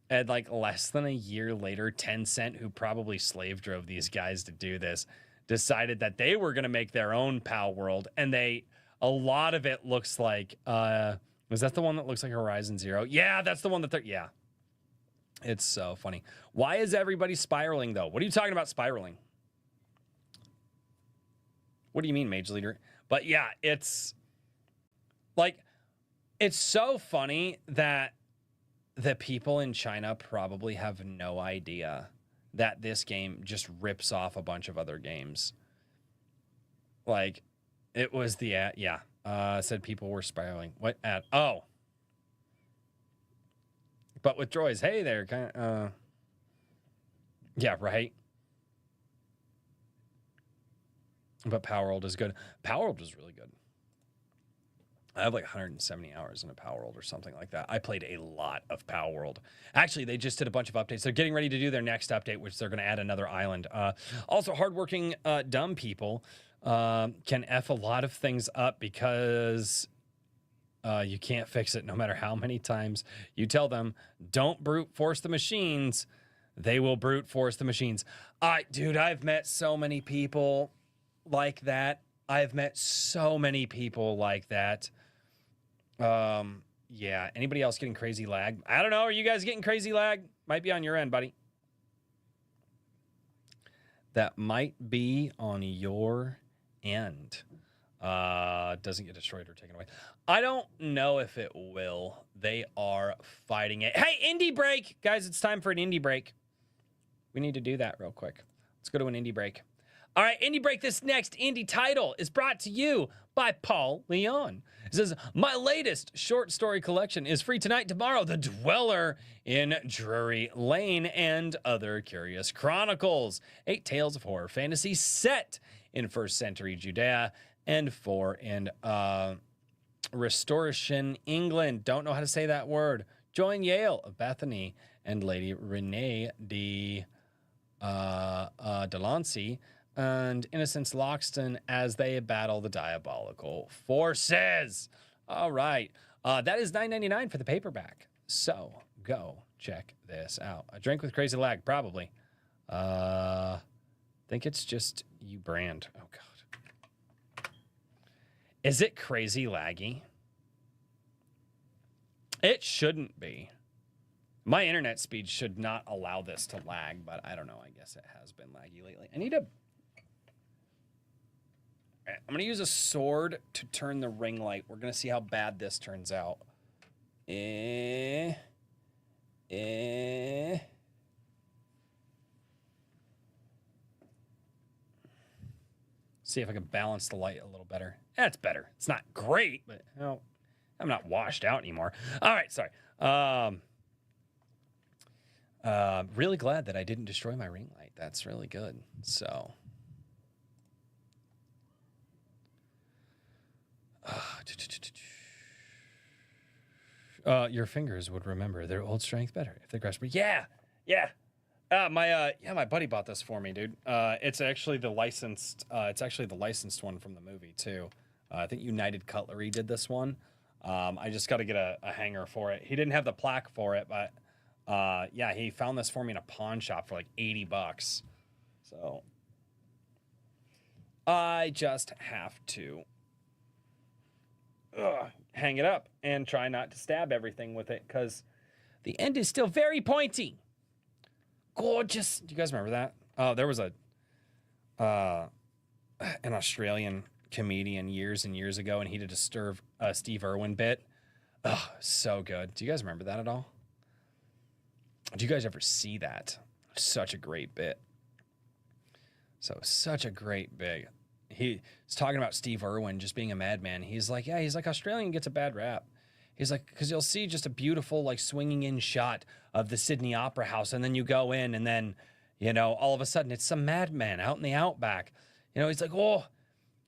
And like less than a year later, Tencent, who probably slave drove these guys to do this, decided that they were going to make their own Power World. And a lot of it looks like, was that the one that looks like Horizon Zero? Yeah, that's the one that yeah. It's so funny. Why is everybody spiraling though? What are you talking about spiraling? What do you mean, Mage Leader? But yeah, it's like, it's so funny that the people in China probably have no idea that this game just rips off a bunch of other games. Like, it was the ad, yeah. Said people were spiraling. What ad? Oh. But with droids, hey there, kind of, yeah, right? But Power World is good. Power World was really good. I have like 170 hours in a Power World or something like that. I played a lot of Power World. Actually, they just did a bunch of updates. They're getting ready to do their next update, which they're going to add another island. Also, hardworking, dumb people can F a lot of things up because you can't fix it no matter how many times you tell them, don't brute force the machines. They will brute force the machines. Dude, I've met so many people like that. I've met so many people like that. Yeah. Anybody else getting crazy lag? I don't know. Are you guys getting crazy lag? Might be on your end, buddy. That might be on your end. Doesn't get destroyed or taken away. I don't know if it will. They are fighting it. Hey, indie break! Guys, it's time for an indie break. We need to do that real quick. Let's go to an indie break. All right, indie break. This next indie title is brought to you by Paul Leon. It says, my latest short story collection is free tonight, tomorrow. The Dweller in Drury Lane and Other Curious Chronicles. 8 tales of horror fantasy set in 1st century Judea and 4 in Restoration, England. Don't know how to say that word. Join Yale of Bethany and Lady Renee de Delancey and Innocence Loxton as they battle the diabolical forces. All right. That is $9.99 for the paperback. So go check this out. A drink with crazy lag, probably. Think it's just you brand. Oh, God. Is it crazy laggy? It shouldn't be. My internet speed should not allow this to lag, but I don't know. I guess it has been laggy lately. I need to... I'm going to use a sword to turn the ring light. We're going to see how bad this turns out. See if I can balance the light a little better. That's better. It's not great, but you know, I'm not washed out anymore. All right, sorry. Really glad that I didn't destroy my ring light. That's really good. So... Your fingers would remember their old strength better if they grasped. Yeah. My buddy bought this for me, dude. It's actually the licensed one from the movie too. I think United Cutlery did this one. I just got to get a hanger for it. He didn't have the plaque for it, but yeah, he found this for me in a pawn shop for like $80. So I just have to hang it up and try not to stab everything with it because the end is still very pointy. Gorgeous. Do you guys remember that? Oh, there was an Australian comedian years and years ago, and he did a Steve Irwin bit. Oh, so good. Do you guys remember that at all? Do you guys ever see that? Such a great bit. So, such a great bit. He's talking about Steve Irwin just being a madman. He's like, Australian gets a bad rap. He's like, because you'll see just a beautiful, like, swinging in shot of the Sydney Opera House, and then you go in, and then, all of a sudden, it's some madman out in the outback. He's like, oh,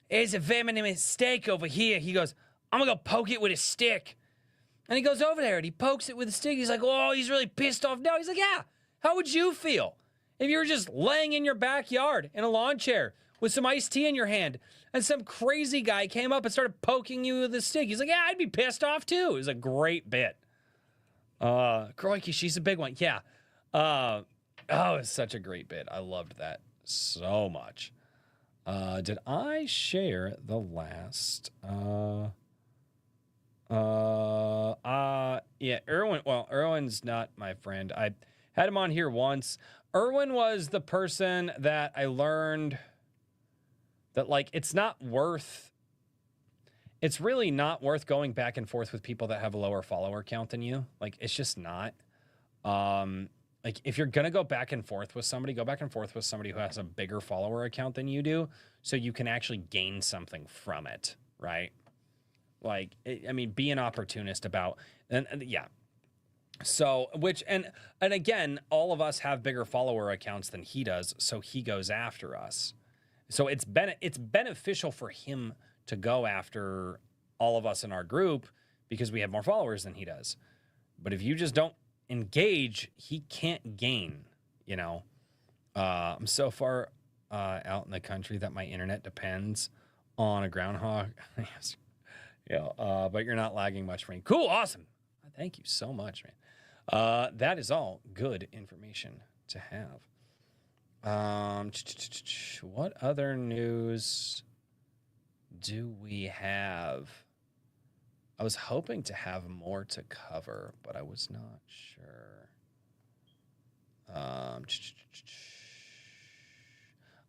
here's a venomous steak over here. He goes, I'm going to go poke it with a stick. And he goes over there, and he pokes it with a stick. He's like, oh, he's really pissed off now. He's like, yeah, how would you feel if you were just laying in your backyard in a lawn chair with some iced tea in your hand, and some crazy guy came up and started poking you with a stick? He's like, yeah, I'd be pissed off too. It was a great bit. Crikey, she's a big one. Yeah. It's such a great bit. I loved that so much. Did I share the last? Yeah, Erwin. Well, Erwin's not my friend. I had him on here once. Erwin was the person that I learned that, like, it's really not worth going back and forth with people that have a lower follower count than you. Like, it's just not. Like, if you're going to go back and forth with somebody, go back and forth with somebody who has a bigger follower account than you do, so you can actually gain something from it, right? Like, be an opportunist about, and yeah. So, and again, all of us have bigger follower accounts than he does, so he goes after us. So it's beneficial for him to go after all of us in our group because we have more followers than he does. But if you just don't engage, he can't gain, I'm so far out in the country that my internet depends on a groundhog. But you're not lagging much for me. Cool, awesome. Thank you so much, man. That is all good information to have. What other news do we have? I was hoping to have more to cover, but I was not sure.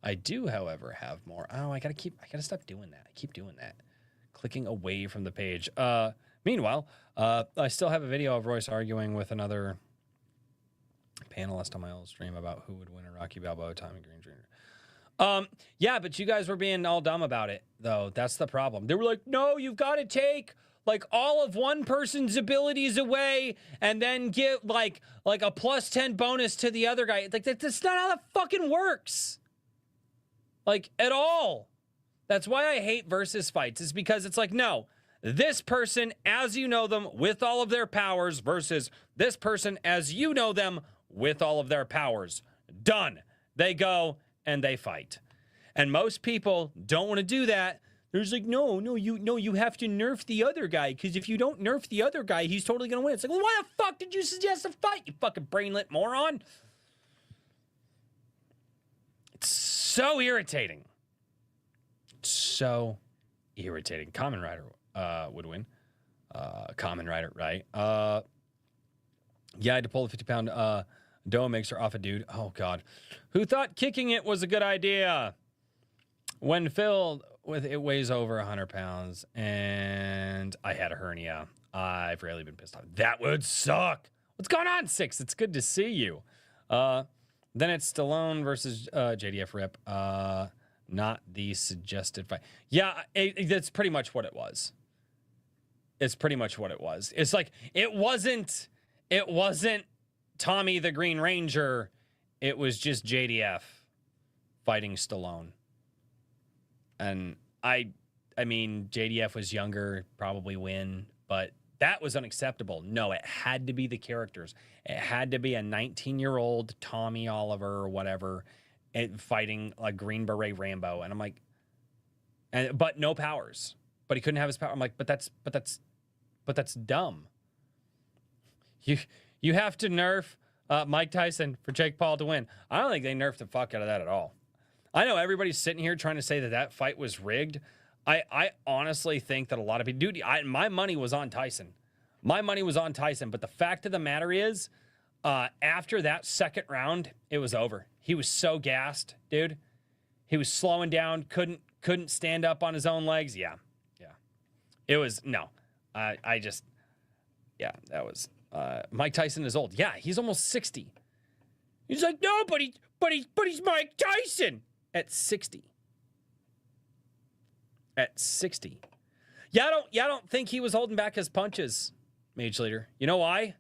I do, however, have more. Oh, I gotta stop doing that. I keep doing that. Clicking away from the page. Meanwhile, I still have a video of Royce arguing with another panelist on my old stream about who would win a Rocky Balboa Tommy Green Jr. Yeah, but you guys were being all dumb about it, though. That's the problem. They were like, no, you've got to take like all of one person's abilities away and then give like a plus 10 bonus to the other guy. Like, that's not how that fucking works. Like, at all. That's why I hate versus fights, is because it's like, no, this person as you know them with all of their powers versus this person as you know them with all of their powers. Done. They go and they fight. And most people don't want to do that. There's like, no, you have to nerf the other guy, because if you don't nerf the other guy, he's totally going to win. It's like, well, why the fuck did you suggest a fight, you fucking brainlet moron? It's so irritating. So irritating. Kamen Rider would win. Kamen Rider, right? Yeah, I had to pull a 50-pound dough mixer off a dude. Oh, God. Who thought kicking it was a good idea? When filled with, it weighs over 100 pounds, and I had a hernia. I've rarely been pissed off. That would suck. What's going on, Six? It's good to see you. Then it's Stallone versus JDF Rip. Not the suggested fight. Yeah, that's pretty much what it was. It's pretty much what it was. It's like, it wasn't Tommy the Green Ranger. It was just JDF fighting Stallone. And I mean, JDF was younger, probably win, but that was unacceptable. No, it had to be the characters. It had to be a 19-year-old Tommy Oliver or whatever fighting a Green Beret Rambo. And I'm like, but no powers. But he couldn't have his power. I'm like, but that's dumb. You have to nerf Mike Tyson for Jake Paul to win. I don't think they nerfed the fuck out of that at all. I know everybody's sitting here trying to say that fight was rigged. I honestly think that a lot of people, dude, my money was on Tyson. My money was on Tyson. But the fact of the matter is, after that second round, it was over. He was so gassed, dude. He was slowing down, couldn't stand up on his own legs. Yeah. It was, no. That was, Mike Tyson is old. Yeah, he's almost 60. He's like, no, but he's Mike Tyson at 60. At 60. Yeah, I don't think he was holding back his punches, Mage Leader. You know why?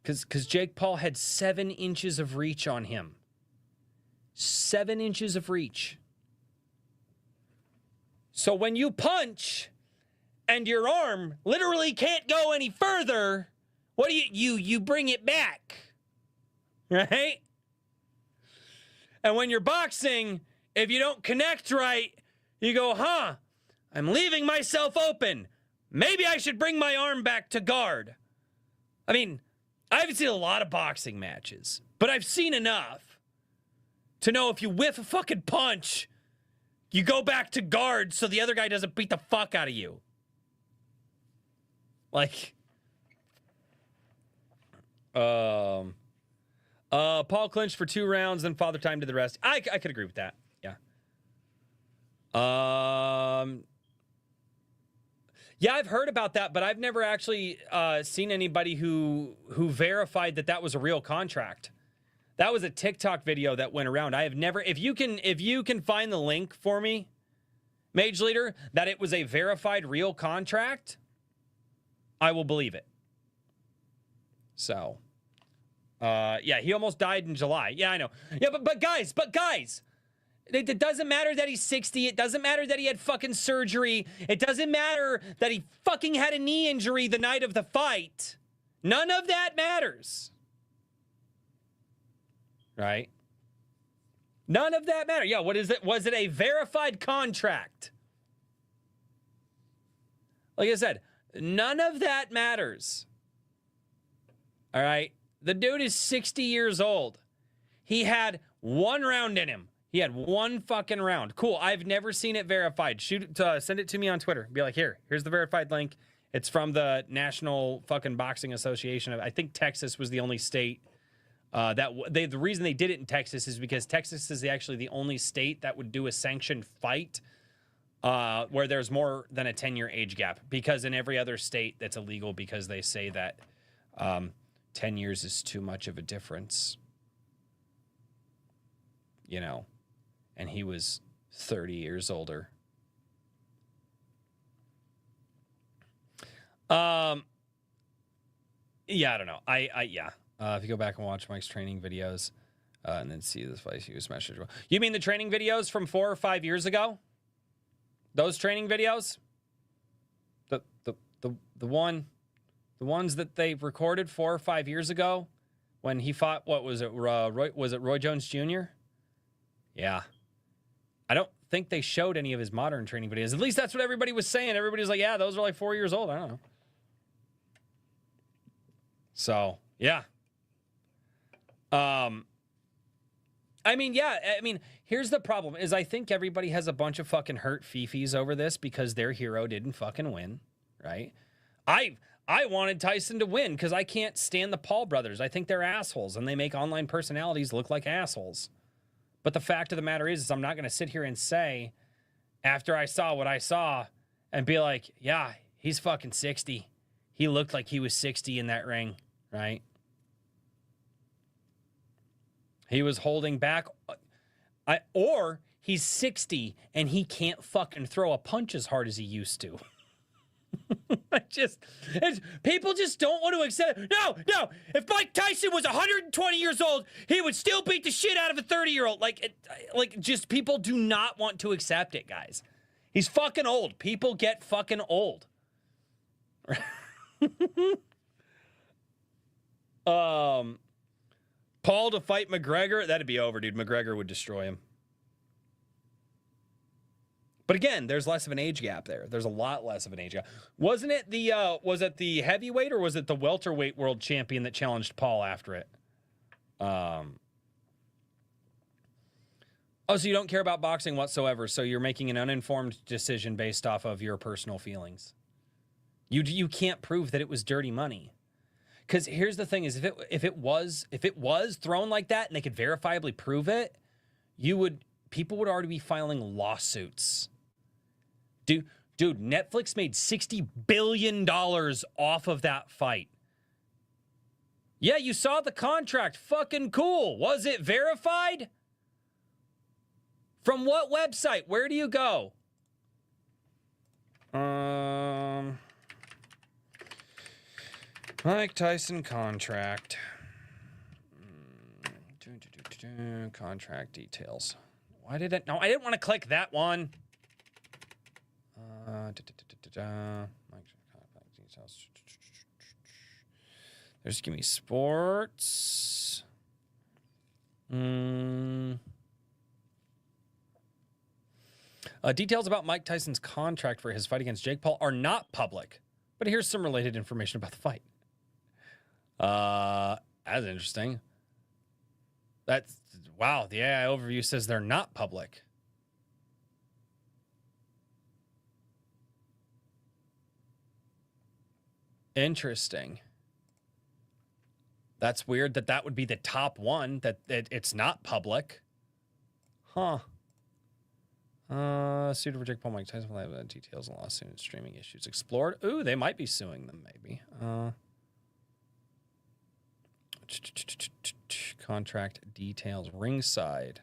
Because Jake Paul had 7 inches of reach on him. 7 inches of reach. So when you punch and your arm literally can't go any further, what do you bring it back, right? And when you're boxing, if you don't connect right, you go, I'm leaving myself open. Maybe I should bring my arm back to guard. I mean, I haven't seen a lot of boxing matches, but I've seen enough to know if you whiff a fucking punch, you go back to guard so the other guy doesn't beat the fuck out of you. Like, Paul clinched for 2 rounds, then Father Time to the rest. I could agree with that. Yeah. Yeah, I've heard about that, but I've never actually seen anybody who verified that was a real contract. That was a TikTok video that went around. I have never. If you can find the link for me, Mage Leader, that it was a verified real contract, I will believe it. So, yeah, he almost died in July. Yeah, I know. Yeah, but guys, it doesn't matter that he's 60. It doesn't matter that he had fucking surgery. It doesn't matter that he fucking had a knee injury the night of the fight. None of that matters. Right? None of that matters. Yeah, what is it? Was it a verified contract? Like I said, none of that matters. All right? The dude is 60 years old. He had 1 round in him. He had 1 fucking round. Cool. I've never seen it verified. Send it to me on Twitter. Be like, here's the verified link. It's from the National fucking Boxing Association. I think Texas was the only state the reason they did it in Texas is because Texas is actually the only state that would do a sanctioned fight where there's more than a 10-year age gap. Because in every other state, that's illegal because they say that 10 years is too much of a difference. You know, and he was 30 years older. Yeah, I don't know. Yeah. If you go back and watch Mike's training videos and then see this place, he was messaged. You mean the training videos from 4 or 5 years ago? Those training videos? The ones that they recorded 4 or 5 years ago when he fought, what was it? Roy Jones Jr.? Yeah. I don't think they showed any of his modern training videos. At least that's what everybody was saying. Everybody's like, yeah, those are like 4 years old. I don't know. So, yeah. I mean, here's the problem is I think everybody has a bunch of fucking hurt fifis over this because their hero didn't fucking win, right? I wanted Tyson to win because I can't stand the Paul brothers. I think they're assholes and they make online personalities look like assholes. But the fact of the matter is I'm not going to sit here and say after I saw what I saw and be like, yeah, he's fucking 60. He looked like he was 60 in that ring, right? He was holding back. Or he's 60 and he can't fucking throw a punch as hard as he used to. People just don't want to accept it. No. If Mike Tyson was 120 years old, he would still beat the shit out of a 30-year-old. Just people do not want to accept it, guys. He's fucking old. People get fucking old. Paul to fight McGregor, that'd be over, dude. McGregor would destroy him. But again, there's less of an age gap there. There's a lot less of an age gap. Wasn't it was it the heavyweight or was it the welterweight world champion that challenged Paul after it? Oh, so you don't care about boxing whatsoever. So you're making an uninformed decision based off of your personal feelings. You can't prove that it was dirty money. Because here's the thing: is if it was thrown like that and they could verifiably prove it, people would already be filing lawsuits. Dude, Netflix made $60 billion off of that fight. Yeah, you saw the contract. Fucking cool. Was it verified? From what website? Where do you go? Mike Tyson contract. Contract details. Why did it? No, I didn't want to click that one. There's Gimme Sports. Details about Mike Tyson's contract for his fight against Jake Paul are not public, but here's some related information about the fight. That's interesting. Wow, the AI overview says they're not public. Interesting. That's weird that would be the top one, that it's not public. Huh. Sued for Jake Paul, Mike Tyson will have details on lawsuit and streaming issues explored. Ooh, they might be suing them, maybe. Contract details. Ringside.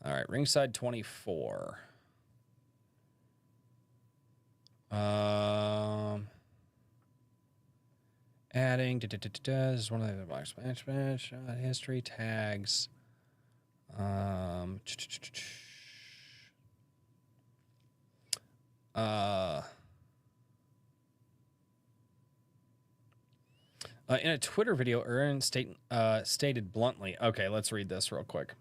All right, Ringside 24. Adding. This is one of the box match history tags. In a Twitter video, Aaron stated bluntly. Okay, let's read this real quick.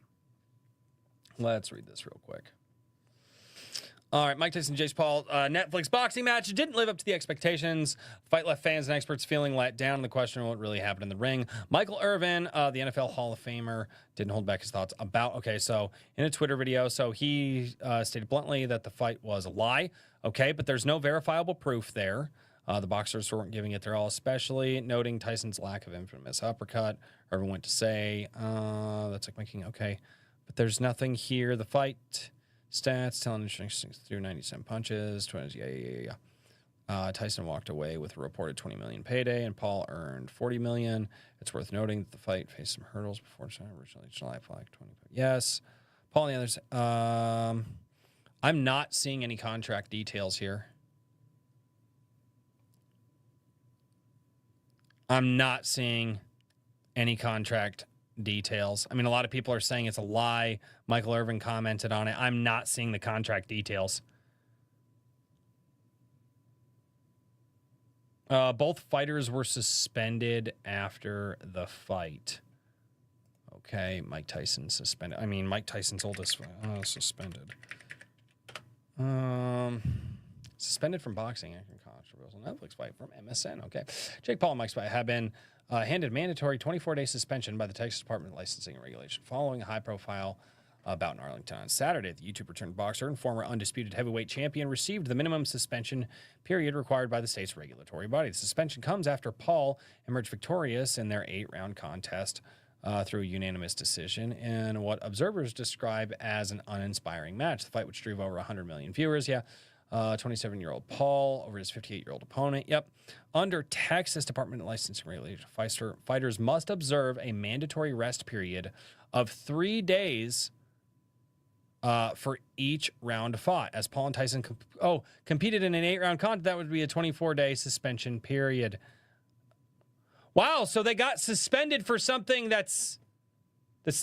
All right, Mike Tyson, Jake Paul, Netflix boxing match. It didn't live up to the expectations. Fight left fans and experts feeling let down. The question of what really happened in the ring. Michael Irvin, the NFL Hall of Famer, didn't hold back his thoughts about. Okay, so in a Twitter video, so he stated bluntly that the fight was a lie. Okay, but there's no verifiable proof there. The boxers weren't giving it their all, especially noting Tyson's lack of infamous uppercut. Irvin went to say, that's like making, okay, but there's nothing here. The fight stats telling interesting through 97 punches. 20, yeah. Tyson walked away with a reported $20 million payday, and Paul earned $40 million. It's worth noting that the fight faced some hurdles before originally July flag 20. Yes, Paul and the others. I'm not seeing any contract details here. I'm not seeing any contract details. I mean, a lot of people are saying it's a lie. Michael Irvin commented on it. I'm not seeing the contract details. Both fighters were suspended after the fight. Okay, Mike Tyson suspended. I mean, Mike Tyson's oldest suspended. Suspended from boxing after controversial Netflix fight from MSN. Okay. Jake Paul and Mike's fight have been handed mandatory 24-day suspension by the Texas Department of Licensing and Regulation following a high-profile bout in Arlington. On Saturday, the YouTube-returned boxer and former undisputed heavyweight champion received the minimum suspension period required by the state's regulatory body. The suspension comes after Paul emerged victorious in their 8-round contest through a unanimous decision in what observers describe as an uninspiring match. The fight, which drew over 100 million viewers, 27-year-old Paul over his 58-year-old opponent. Yep. Under Texas Department of Licensing and Regulation, fighters must observe a mandatory rest period of 3 days for each round fought. As Paul and Tyson competed in an 8-round contest, that would be a 24-day suspension period. Wow, so they got suspended for something that's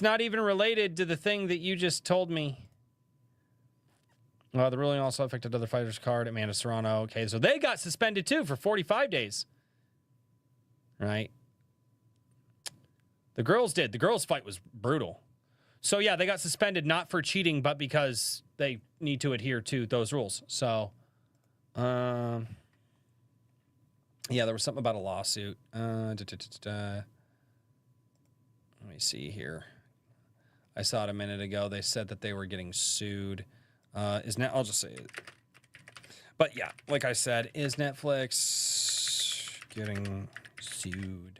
not even related to the thing that you just told me. The ruling also affected other fighters' card. Amanda Serrano. Okay, so they got suspended too for 45 days. Right? The girls did. The girls' fight was brutal. So, yeah, they got suspended not for cheating, but because they need to adhere to those rules. So, yeah, there was something about a lawsuit. Let me see here. I saw it a minute ago. They said that they were getting sued. I'll just say it. But, yeah, like I said, is Netflix getting sued?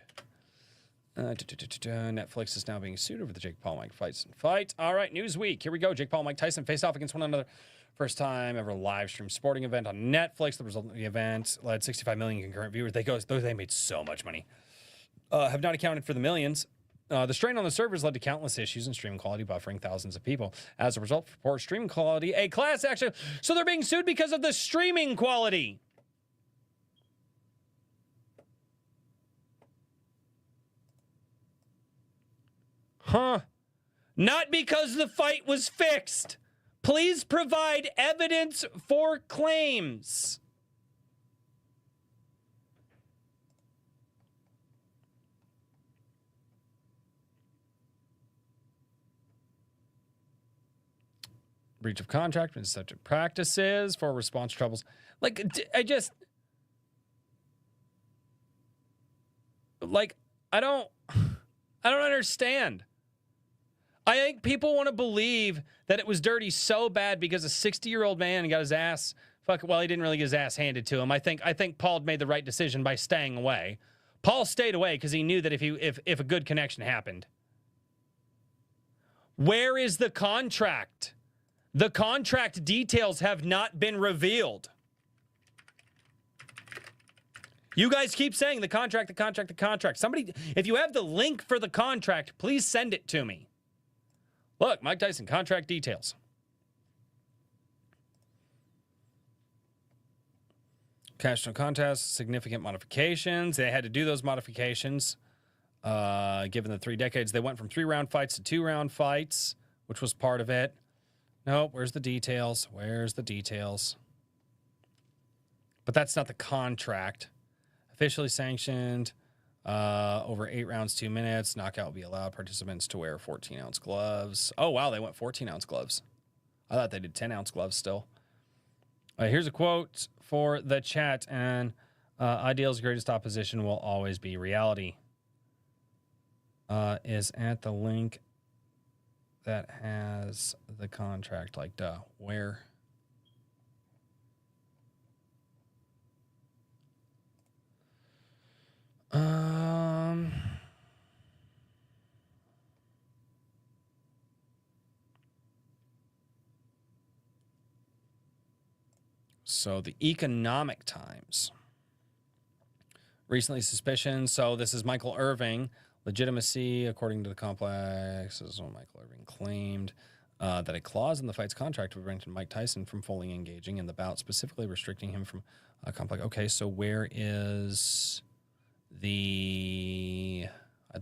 Netflix is now being sued over the Jake Paul Mike fight. All right, Newsweek. Here we go. Jake Paul Mike Tyson face off against one another. First time ever live stream sporting event on Netflix. The result of the event led 65 million concurrent viewers. They made so much money. Have not accounted for the millions. The strain on the servers led to countless issues in stream quality, buffering thousands of people. As a result, for poor stream quality, a class action. So they're being sued because of the streaming quality. Huh? Not because the fight was fixed. Please provide evidence for claims. Breach of contract and deceptive practices for response troubles. Like, I don't understand. I think people want to believe that it was dirty so bad because a 60-year-old man got his ass he didn't really get his ass handed to him. I think Paul made the right decision by staying away. Paul stayed away because he knew that if a good connection happened. Where is the contract? The contract details have not been revealed. You guys keep saying the contract. Somebody, if you have the link for the contract, please send it to me. Look, Mike Tyson, contract details. Cash no contest, significant modifications. They had to do those modifications. Given the 3 decades, they went from 3-round fights to 2-round fights, which was part of it. Nope, where's the details? But that's not the contract. Officially sanctioned. Over 8 rounds, 2 minutes. Knockout will be allowed participants to wear 14-ounce gloves. Oh, wow, they went 14-ounce gloves. I thought they did 10-ounce gloves still. Here's a quote for the chat, and Ideal's greatest opposition will always be reality. Is at the link that has the contract. Like, duh, where? So the Economic Times. Recently suspicion. So this is Michael Irving. Legitimacy, according to the complex, this is what Michael Irving claimed, that a clause in the fight's contract prevented Mike Tyson from fully engaging in the bout, specifically restricting him from a complex. Okay, so where is the... I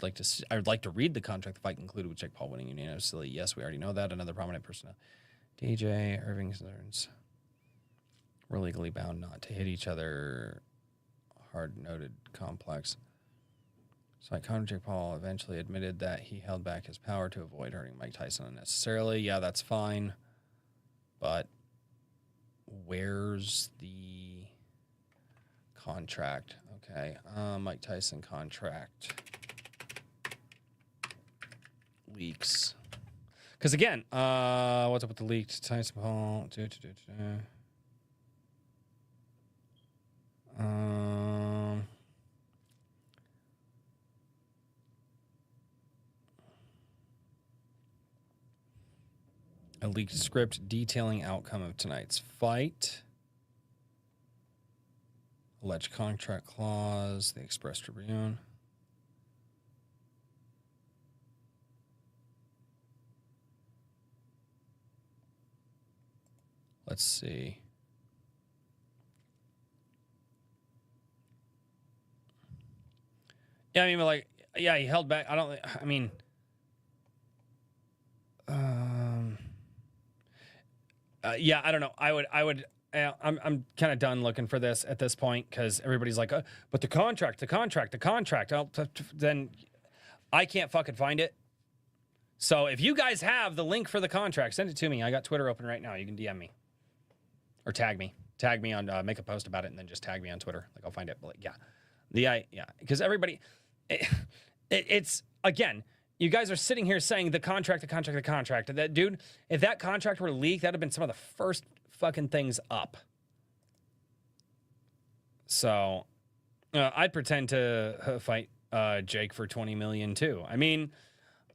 would like to read the contract. The fight concluded with Jake Paul winning unanimously. Yes, we already know that. Another prominent person, DJ Irving, concerns we're legally bound not to hit each other. Hard noted complex. So Jake Paul eventually admitted that he held back his power to avoid hurting Mike Tyson unnecessarily. Yeah, that's fine. But where's the contract? Okay, Mike Tyson contract leaks. Because again, what's up with the leaked Tyson Paul? A leaked script detailing outcome of tonight's fight. Alleged contract clause, the Express Tribune. Let's see. Yeah, I mean, he held back. Yeah, I don't know. I'm kind of done looking for this at this point because everybody's like, but the contract. Then I can't fucking find it. So if you guys have the link for the contract, send it to me. I got Twitter open right now. You can DM me or tag me. Tag me on, make a post about it, and then just tag me on Twitter. Like, I'll find it. But like, yeah, because everybody, it's again. You guys are sitting here saying the contract. That dude, if that contract were leaked, that'd have been some of the first fucking things up. So, I'd pretend to fight Jake for $20 million too. I mean,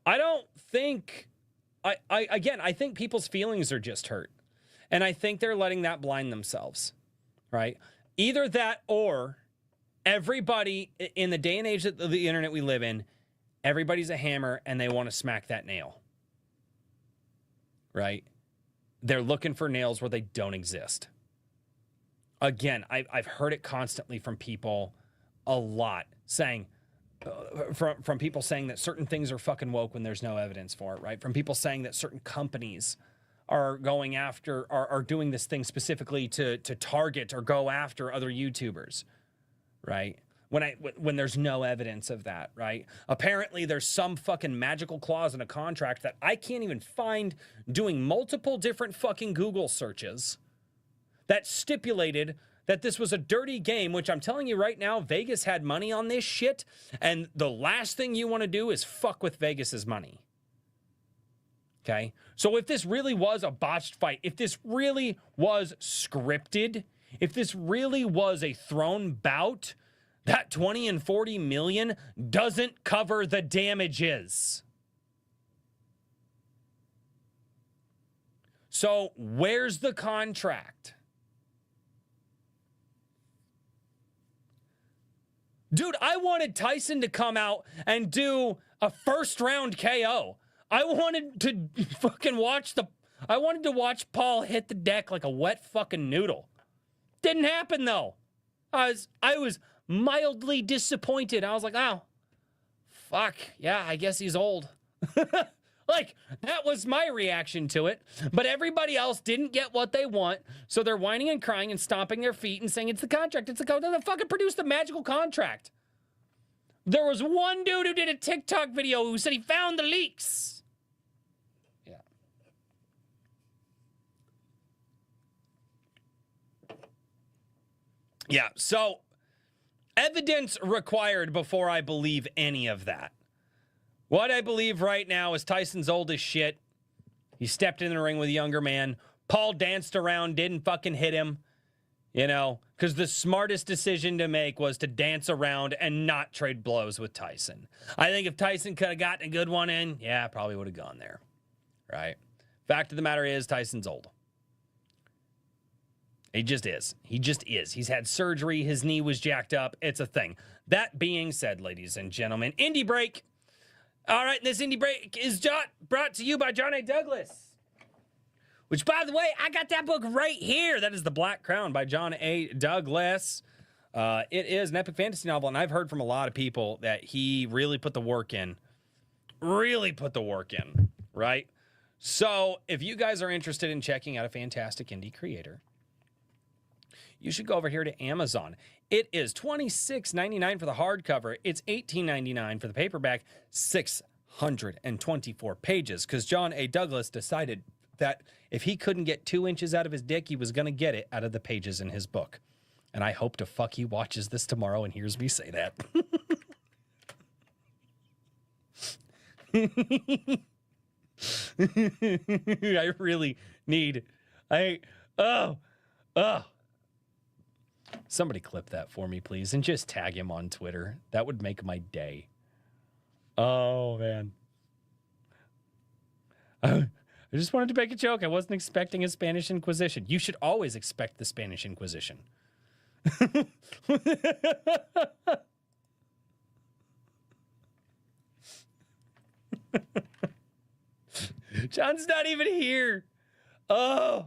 I don't think. I think people's feelings are just hurt, and I think they're letting that blind themselves, right? Either that or everybody in the day and age of the internet we live in. Everybody's a hammer and they want to smack that nail, right? They're looking for nails where they don't exist. Again, I've heard it constantly from people a lot saying, from people saying that certain things are fucking woke when there's no evidence for it, right? From people saying that certain companies are going after, are doing this thing specifically to target or go after other YouTubers, right? When there's no evidence of that, right? Apparently there's some fucking magical clause in a contract that I can't even find doing multiple different fucking Google searches that stipulated that this was a dirty game, which I'm telling you right now, Vegas had money on this shit, and the last thing you want to do is fuck with Vegas's money. Okay? So if this really was a botched fight, if this really was scripted, if this really was a thrown bout, that 20 and 40 million doesn't cover the damages. So where's the contract? Dude, I wanted Tyson to come out and do a first round KO. I wanted to fucking I wanted to watch Paul hit the deck like a wet fucking noodle. Didn't happen though. I was mildly disappointed. I was like, oh, fuck. Yeah, I guess he's old. Like, that was my reaction to it. But everybody else didn't get what they want. So they're whining and crying and stomping their feet and saying, it's the contract. It's the contract. They fucking produced the magical contract. There was one dude who did a TikTok video who said he found the leaks. Yeah. Yeah, so evidence required before I believe any of that. What I believe right now is Tyson's old as shit. He stepped in the ring with a younger man. Paul danced around, didn't fucking hit him. You know, because the smartest decision to make was to dance around and not trade blows with Tyson. I think if Tyson could have gotten a good one in, yeah, probably would have gone there. Right? Fact of the matter is, Tyson's old. He just is. He just is. He's had surgery. His knee was jacked up. It's a thing. That being said, ladies and gentlemen, Indie Break. All right, this Indie Break is brought to you by John A. Douglas. Which, by the way, I got that book right here. That is The Black Crown by John A. Douglas. It is an epic fantasy novel, and I've heard from a lot of people that he really put the work in. Really put the work in, right? So, if you guys are interested in checking out a fantastic indie creator, you should go over here to Amazon. It is $26.99 for the hardcover. It's $18.99 for the paperback. 624 pages, because John A. Douglas decided that if he couldn't get 2 inches out of his dick, he was going to get it out of the pages in his book. And I hope to fuck he watches this tomorrow and hears me say that. I really need... Somebody clip that for me, please, and just tag him on Twitter. That would make my day. Oh, man. I just wanted to make a joke. I wasn't expecting a Spanish Inquisition. You should always expect the Spanish Inquisition. John's not even here. Oh,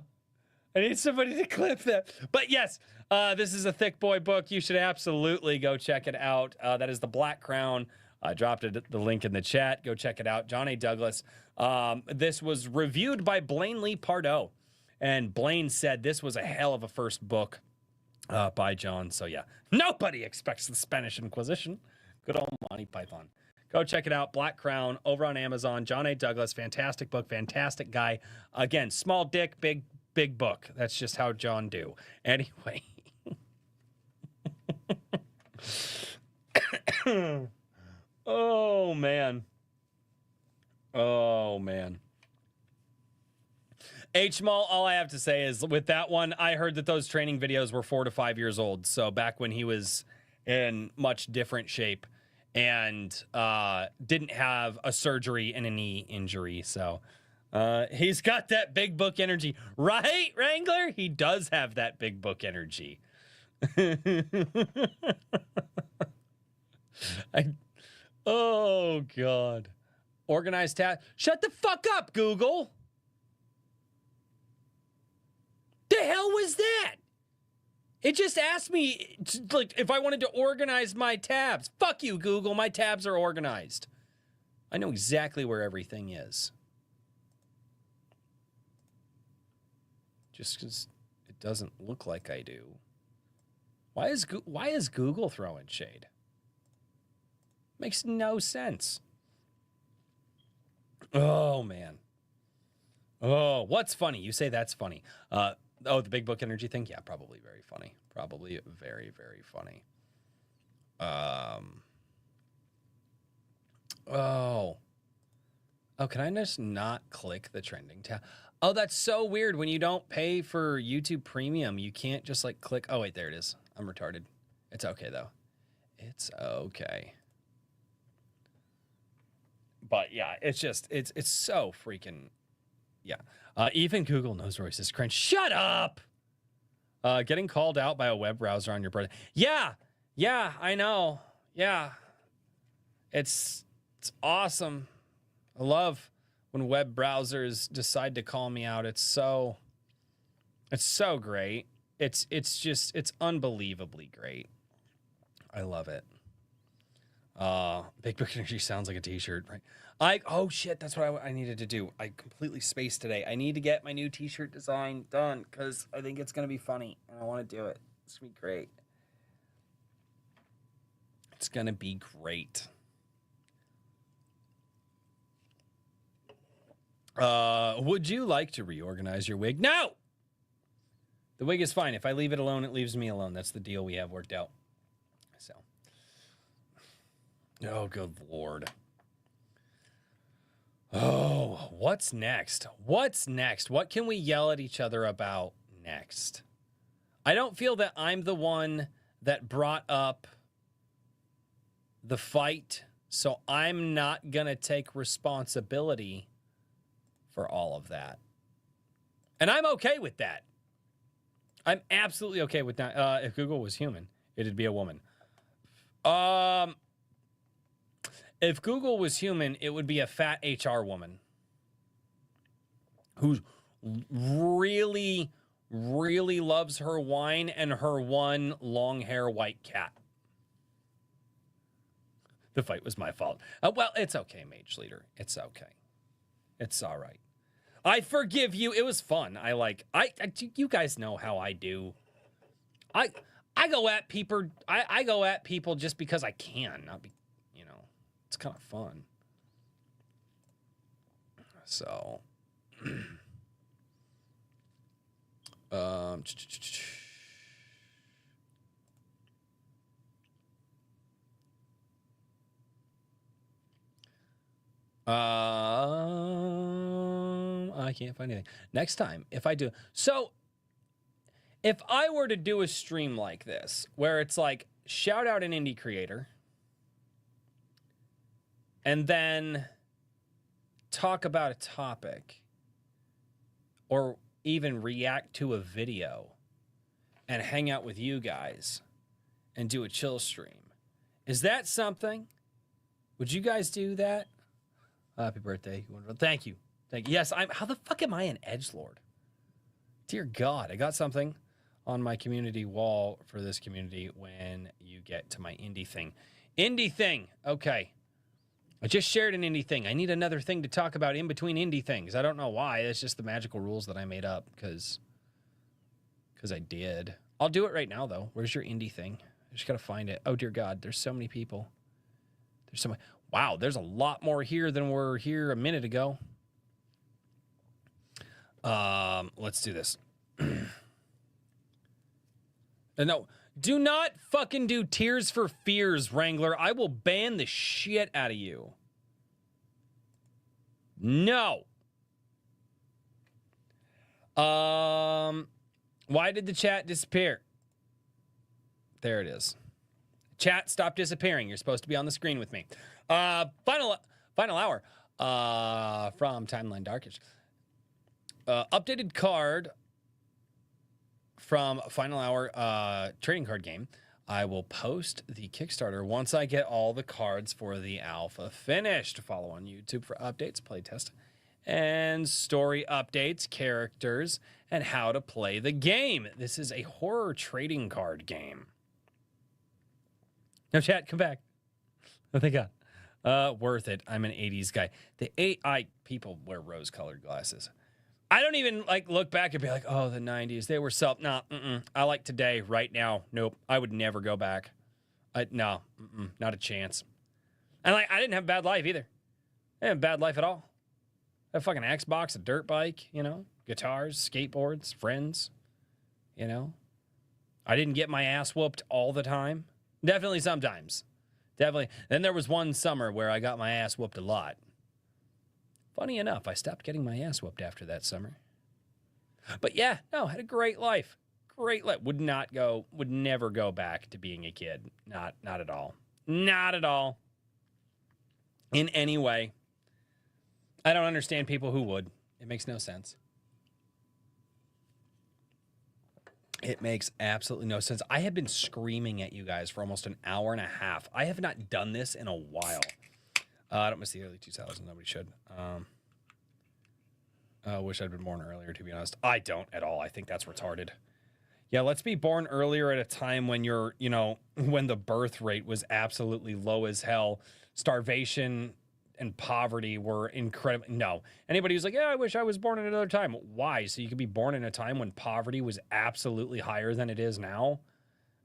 I need somebody to clip that. But yes, this is a thick boy book. You should absolutely go check it out. That is The Black Crown. I dropped the link in the chat. Go check it out. John A. Douglas. This was reviewed by Blaine Lee Pardoe. And Blaine said this was a hell of a first book by John. So yeah, nobody expects the Spanish Inquisition. Good old Monty Python. Go check it out. Black Crown over on Amazon. John A. Douglas, fantastic book, fantastic guy. Again, small dick, big book. That's just how John do. Anyway. Oh man. Oh man. H-Mall, all I have to say is with that one, I heard that those training videos were 4 to 5 years old. So back when he was in much different shape and didn't have a surgery and a knee injury. So he's got that big book energy. Right, Wrangler? He does have that big book energy. Oh, God. Organized tab. Shut the fuck up, Google. The hell was that? It just asked me like if I wanted to organize my tabs. Fuck you, Google. My tabs are organized. I know exactly where everything is. Just because it doesn't look like I do. Why is Google throwing shade? Makes no sense. Oh, man. Oh, what's funny? You say that's funny. Oh, the big book energy thing? Yeah, probably very funny. Probably very, very funny. Oh, can I just not click the trending tab? Oh, that's so weird. When you don't pay for YouTube Premium, you can't just like click. Oh, wait, there it is. I'm retarded. It's okay, though. It's okay. But yeah, it's just, it's so freaking, yeah. Even Google knows Royce is cringe. Shut up! Getting called out by a web browser on your birthday. Yeah, I know. Yeah. It's awesome. I love when web browsers decide to call me out. It's so great. It's unbelievably great. I love it. Big Book Energy sounds like a t-shirt, right? Oh shit, that's what I needed to do. I completely spaced today. I need to get my new t-shirt design done because I think it's going to be funny and I want to do it. It's going to be great. It's going to be great. Would you like to reorganize your wig? No! The wig is fine. If I leave it alone, it leaves me alone. That's the deal we have worked out. So. Oh, good Lord. Oh, what's next? What's next? What can we yell at each other about next? I don't feel that I'm the one that brought up the fight, so I'm not going to take responsibility for all of that. And I'm okay with that. I'm absolutely okay with that. If Google was human, it'd be a woman. If Google was human, it would be a fat HR woman who really, really loves her wine and her one long hair white cat. The fight was my fault. Well, it's okay, Mage Leader. It's okay. It's all right. I forgive you. It was fun. You guys know how I do. I go at people. I go at people just because I can, not be. It's kind of fun. So, I can't find anything. Next time, if I do. So, if I were to do a stream like this, where it's like, shout out an indie creator, and then talk about a topic, or even react to a video, and hang out with you guys, and do a chill stream. Is that something? Would you guys do that? Happy birthday. Thank you. Thank you. Yes, how the fuck am I an edgelord? Dear God, I got something on my community wall for this community when you get to my indie thing. Indie thing. Okay. I just shared an indie thing. I need another thing to talk about in between indie things. I don't know why. It's just the magical rules that I made up because I did. I'll do it right now, though. Where's your indie thing? I just got to find it. Oh, dear God. There's so many people. There's so many. Wow, there's a lot more here than were here a minute ago. Let's do this. No, do not fucking do Tears for Fears, Wrangler. I will ban the shit out of you. No. Why did the chat disappear? There it is. Chat, stop disappearing. You're supposed to be on the screen with me. Final hour from Timeline Darkish. Updated card from Final Hour trading card game. I will post the Kickstarter once I get all the cards for the alpha finished. Follow on YouTube for updates, playtest, and story updates, characters, and how to play the game. This is a horror trading card game. No, chat, come back. Oh, thank God. Worth it. I'm an 80s guy. People wear rose-colored glasses. I don't even look back and be like, oh, the 90s, they were Nah, I like today, right now. Nope, I would never go back. No, not a chance. And I didn't have a bad life either. I didn't have a bad life at all. I had a fucking Xbox, a dirt bike, guitars, skateboards, friends, I didn't get my ass whooped all the time. Definitely sometimes. Definitely. Then there was one summer where I got my ass whooped a lot. Funny enough, I stopped getting my ass whooped after that summer. But yeah, no, had a great life. Great life. Would never go back to being a kid. Not at all. Not at all. In any way. I don't understand people who would. It makes no sense. It makes absolutely no sense. I have been screaming at you guys for almost an hour and a half. I have not done this in a while. I don't miss the early 2000s. Nobody should. I wish I'd been born earlier, to be honest. I don't at all. I think that's retarded. Yeah, let's be born earlier at a time when when the birth rate was absolutely low as hell. Starvation and poverty were incredible. No. Anybody who's like, yeah, I wish I was born at another time. Why? So you could be born in a time when poverty was absolutely higher than it is now?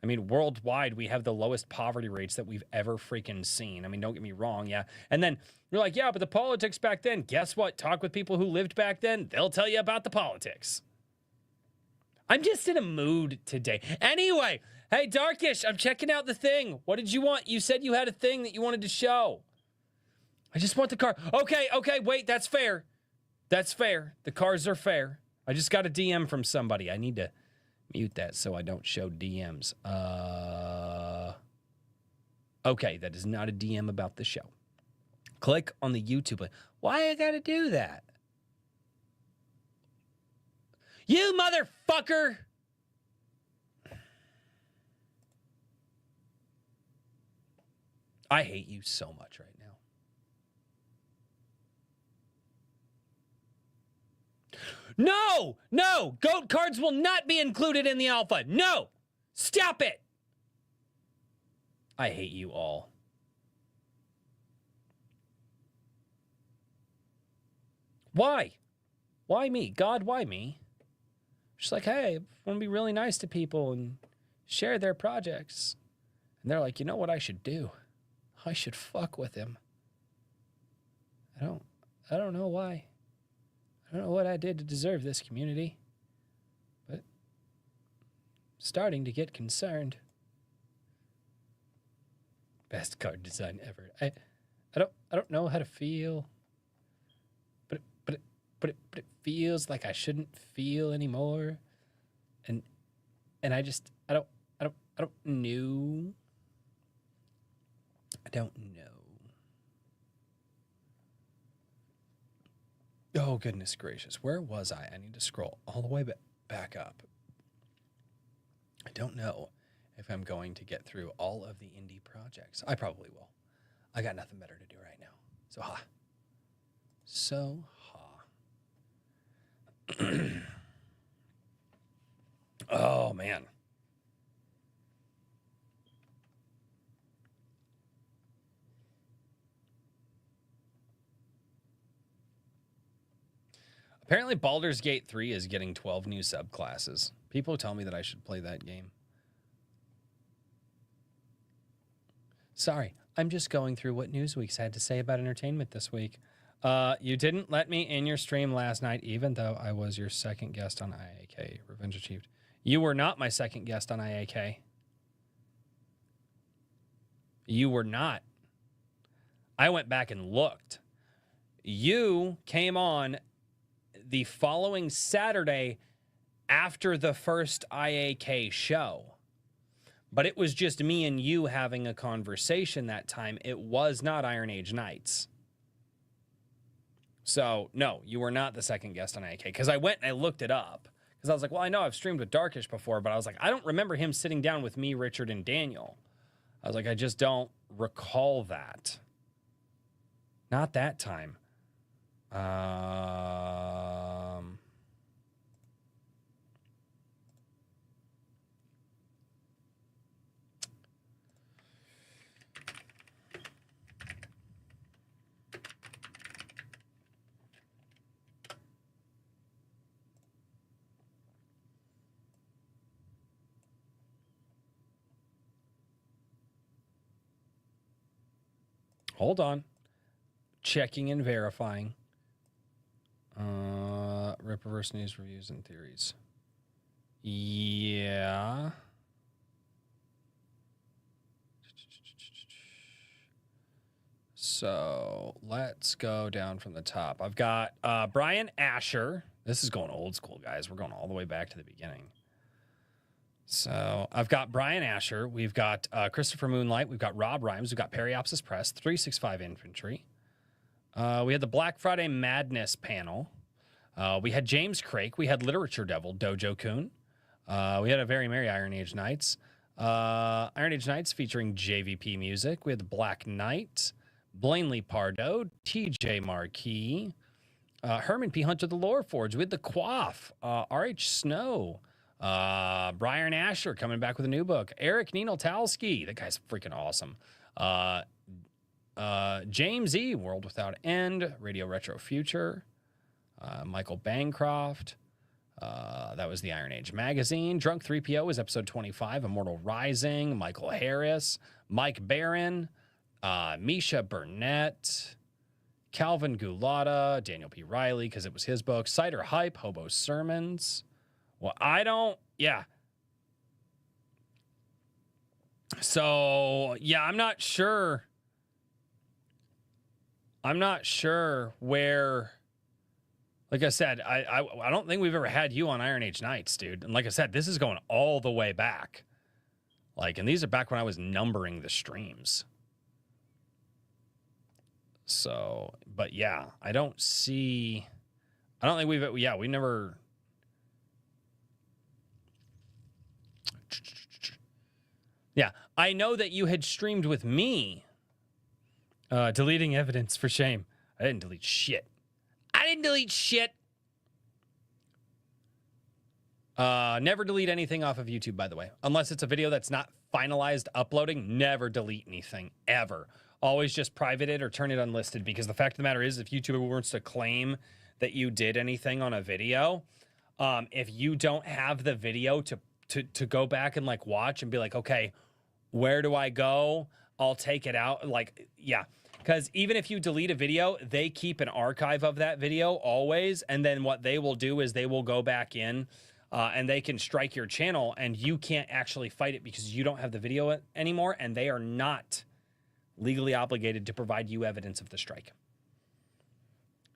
I mean, worldwide, we have the lowest poverty rates that we've ever freaking seen. I mean, don't get me wrong, yeah. And then you're like, yeah, but the politics back then. Guess what? Talk with people who lived back then. They'll tell you about the politics. I'm just in a mood today. Anyway, hey, Darkish, I'm checking out the thing. What did you want? You said you had a thing that you wanted to show. I just want the car. Okay, wait, that's fair. That's fair. The cars are fair. I just got a DM from somebody. I need to mute that so I don't show DMs. Okay, that is not a DM about the show. Click on the YouTube link. Why I gotta do that? You motherfucker! I hate you so much right now. No! Goat cards will not be included in the alpha. No! Stop it! I hate you all. Why? Why me? God, why me? Just like, hey, I want to be really nice to people and share their projects. And they're like, you know what I should do? I should fuck with him. I don't know why. I don't know what I did to deserve this community, but I'm starting to get concerned. Best card design ever. I don't know how to feel, but it feels like I shouldn't feel anymore, and I don't know. I don't know. Oh, goodness gracious. Where was I? I need to scroll all the way back up. I don't know if I'm going to get through all of the indie projects. I probably will. I got nothing better to do right now. So, oh, man. Apparently, Baldur's Gate 3 is getting 12 new subclasses. People tell me that I should play that game. Sorry, I'm just going through what Newsweek's had to say about entertainment this week. You didn't let me in your stream last night, even though I was your second guest on IAK. Revenge achieved. You were not my second guest on IAK. You were not. I went back and looked. You came on the following Saturday after the first IAK show. But it was just me and you having a conversation that time. It was not Iron Age Nights. So, no, you were not the second guest on IAK. Because I went and I looked it up. Because I was like, well, I know I've streamed with Darkish before, but I was like, I don't remember him sitting down with me, Richard, and Daniel. I was like, I just don't recall that. Not that time. Hold on. Checking and verifying. Ripperverse news reviews and theories. Yeah. So let's go down from the top. I've got Brian Asher. This is going old school, guys. We're going all the way back to the beginning. So I've got Brian Asher. We've got Christopher Moonlight. We've got Rob Rhymes. We've got Periopsis Press, 365 Infantry. We had the Black Friday Madness panel. We had James Crake. We had Literature Devil, Dojo Kun. We had a very merry Iron Age Nights. Iron Age Nights featuring JVP music. We had the Black Knight, Blanley Pardo, TJ Marquis, Herman P. Hunter, the Lore Forge. We had the Quaff, RH Snow, Brian Asher coming back with a new book. Eric Ninoltalski, that guy's freaking awesome. James E., World Without End, Radio Retro Future, Michael Bancroft. That was the Iron Age Magazine. Drunk 3PO is episode 25, Immortal Rising. Michael Harris, Mike Barron, Misha Burnett, Calvin Gulata, Daniel P. Riley, because it was his book. Cider Hype, Hobo Sermons. Well, yeah. So, yeah, I'm not sure where, like I said, I don't think we've ever had you on Iron Age Nights, dude. And like I said, this is going all the way back. Like, and these are back when I was numbering the streams. So, but yeah, I don't think we never. Yeah, I know that you had streamed with me. Deleting evidence for shame. I didn't delete shit. Never delete anything off of YouTube, by the way. Unless it's a video that's not finalized uploading, never delete anything, ever. Always just private it or turn it unlisted, because the fact of the matter is, if YouTube wants to claim that you did anything on a video, if you don't have the video to go back and like watch and be like, okay, where do I go? I'll take it out. Like, yeah. Because even if you delete a video, they keep an archive of that video always. And then what they will do is they will go back in and they can strike your channel, and you can't actually fight it because you don't have the video anymore. And they are not legally obligated to provide you evidence of the strike.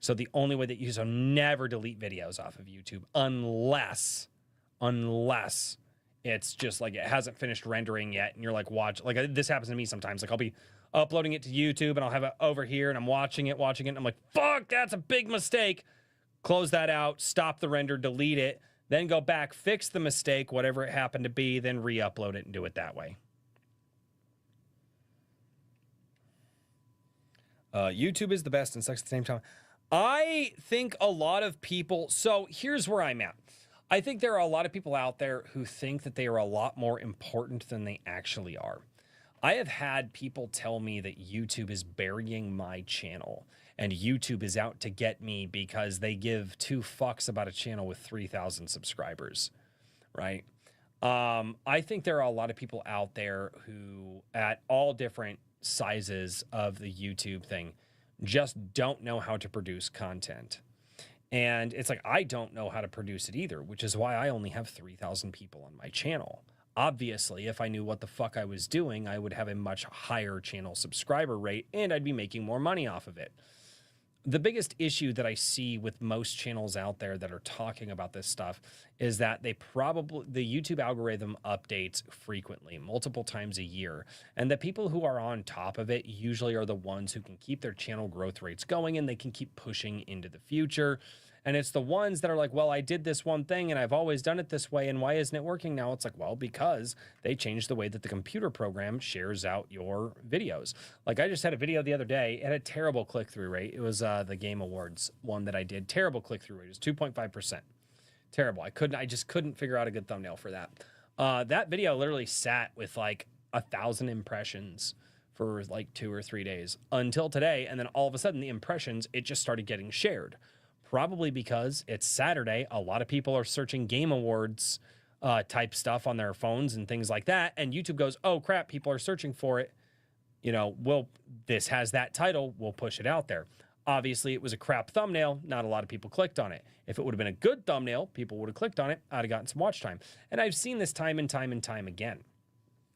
So the only way that so never delete videos off of YouTube unless it's just like it hasn't finished rendering yet, and you're like, watch, like this happens to me sometimes. Like I'll be uploading it to YouTube and I'll have it over here and I'm watching it, and I'm like, fuck, that's a big mistake. Close that out, stop the render, delete it, then go back, fix the mistake, whatever it happened to be, then re-upload it and do it that way. YouTube is the best and sucks at the same time. I think a lot of people, so here's where I'm at. I think there are a lot of people out there who think that they are a lot more important than they actually are. I have had people tell me that YouTube is burying my channel and YouTube is out to get me because they give two fucks about a channel with 3,000 subscribers, right? I think there are a lot of people out there who, at all different sizes of the YouTube thing, just don't know how to produce content. And it's like, I don't know how to produce it either, which is why I only have 3,000 people on my channel. Obviously, if I knew what the fuck I was doing, I would have a much higher channel subscriber rate and I'd be making more money off of it. The biggest issue that I see with most channels out there that are talking about this stuff is that the YouTube algorithm updates frequently, multiple times a year, and the people who are on top of it usually are the ones who can keep their channel growth rates going and they can keep pushing into the future. And it's the ones that are like, well, I did this one thing and I've always done it this way, and why isn't it working now? It's like, well, because they changed the way that the computer program shares out your videos. Like, I just had a video the other day. It had a terrible click-through rate. It was the Game Awards one that I did. Terrible click-through rate. It was 2.5%. Terrible. I just couldn't figure out a good thumbnail for that. That video literally sat with like 1,000 impressions for like 2 or 3 days until today. And then all of a sudden the impressions, it just started getting shared. Probably because it's Saturday. A lot of people are searching Game Awards type stuff on their phones and things like that. And YouTube goes, oh crap, people are searching for it. You know, this has that title. We'll push it out there. Obviously, it was a crap thumbnail. Not a lot of people clicked on it. If it would have been a good thumbnail, people would have clicked on it. I'd have gotten some watch time. And I've seen this time and time and time again,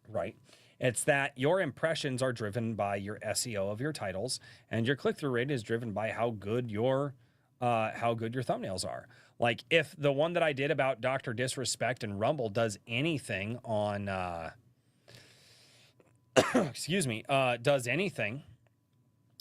right? It's that your impressions are driven by your SEO of your titles, and your click-through rate is driven by how good your thumbnails are. Like, if the one that I did about Dr. Disrespect and Rumble does anything on, does anything,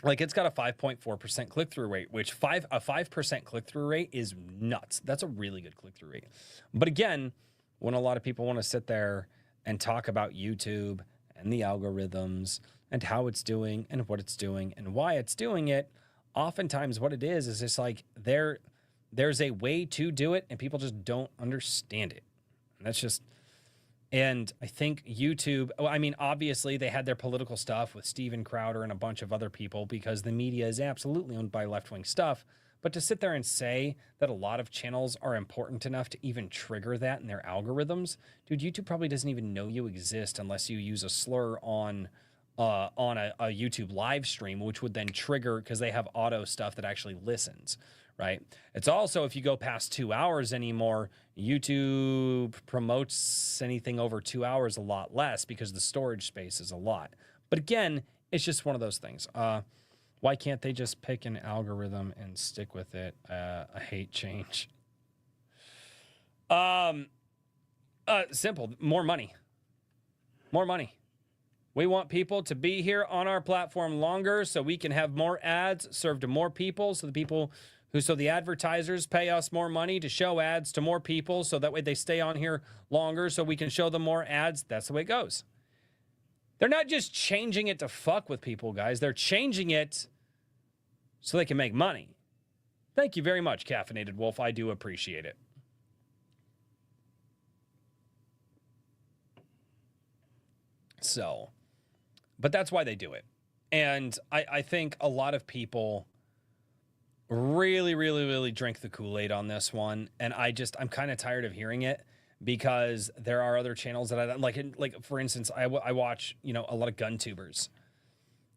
like, it's got a 5.4% click-through rate, which a 5% click-through rate is nuts. That's a really good click-through rate. But again, when a lot of people want to sit there and talk about YouTube and the algorithms and how it's doing and what it's doing and why it's doing it, oftentimes what it is just like there's a way to do it and people just don't understand it. And that's just, and I think YouTube, I mean, obviously they had their political stuff with Steven Crowder and a bunch of other people because the media is absolutely owned by left-wing stuff. But to sit there and say that a lot of channels are important enough to even trigger that in their algorithms, dude, YouTube probably doesn't even know you exist unless you use a slur on a YouTube live stream, which would then trigger, because they have auto stuff that actually listens, right? It's also, if you go past 2 hours anymore, YouTube promotes anything over 2 hours a lot less because the storage space is a lot. But again, it's just one of those things. Why can't they just pick an algorithm and stick with it? I hate change. Simple. More money. More money. We want people to be here on our platform longer so we can have more ads served to more people, so the advertisers pay us more money to show ads to more people, so that way they stay on here longer so we can show them more ads. That's the way it goes. They're not just changing it to fuck with people, guys. They're changing it so they can make money. Thank you very much, Caffeinated Wolf. I do appreciate it. So, but that's why they do it. And I think a lot of people really, really, really drink the Kool-Aid on this one. And I'm kind of tired of hearing it, because there are other channels that I like for instance, I watch, a lot of gun tubers.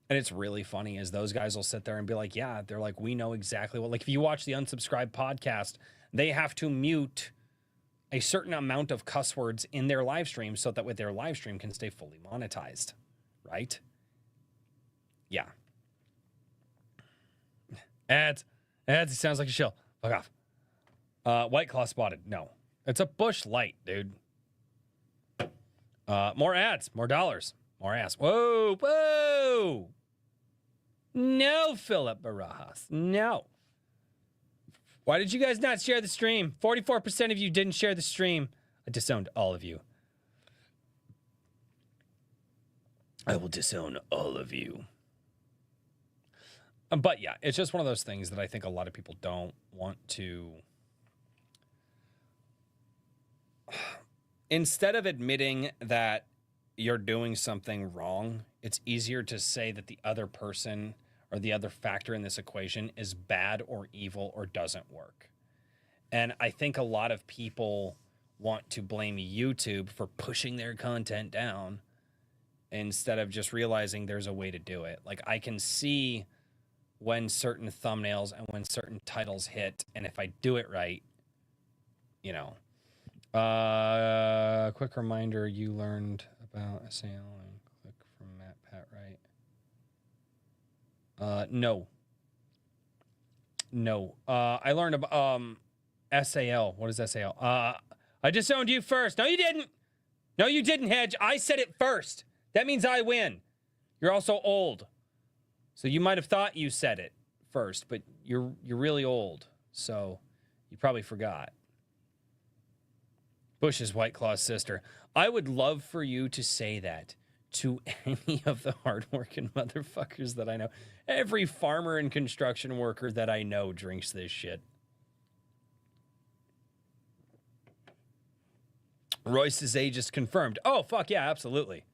And it's really funny as those guys will sit there and be like, yeah, they're like, we know exactly what, like, if you watch the Unsubscribed podcast, they have to mute a certain amount of cuss words in their live stream so that way their live stream can stay fully monetized, right? Yeah. Ads. It sounds like a shill. Fuck off. White Claw spotted. No. It's a Bush Light, dude. More ads, more dollars, more ass. Whoa, whoa. No, Philip Barajas. No. Why did you guys not share the stream? 44% of you didn't share the stream. I disowned all of you. I will disown all of you. But yeah, it's just one of those things that I think a lot of people don't want to. Instead of admitting that you're doing something wrong, it's easier to say that the other person or the other factor in this equation is bad or evil or doesn't work. And I think a lot of people want to blame YouTube for pushing their content down instead of just realizing there's a way to do it. Like, I can see when certain thumbnails and when certain titles hit, and if I do it right, you know. Quick reminder, you learned about SAL and click from Matt Pat, right? No. I learned about SAL. What is SAL? I disowned you first. No, you didn't. No, you didn't, Hedge. I said it first. That means I win. You're also old. So you might have thought you said it first, but you're really old. So you probably forgot. Bush's White Claw's sister. I would love for you to say that to any of the hardworking motherfuckers that I know. Every farmer and construction worker that I know drinks this shit. Royce's age is confirmed. Oh, fuck yeah, absolutely.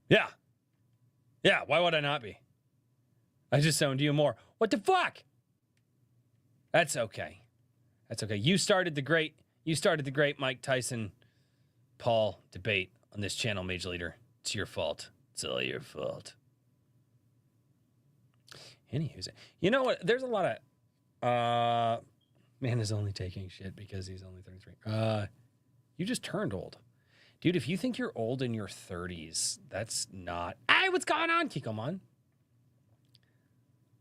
Yeah. Yeah, why would I not be? I just owned you more. What the fuck? That's okay. That's okay. You started the great Mike Tyson Paul debate on this channel, Major Leader. It's your fault. It's all your fault. Anywho, you know what? There's a lot of man is only taking shit because he's only 33. You just turned old. Dude, if you think you're old in your 30s, that's not... Hey, what's going on, Kikomon?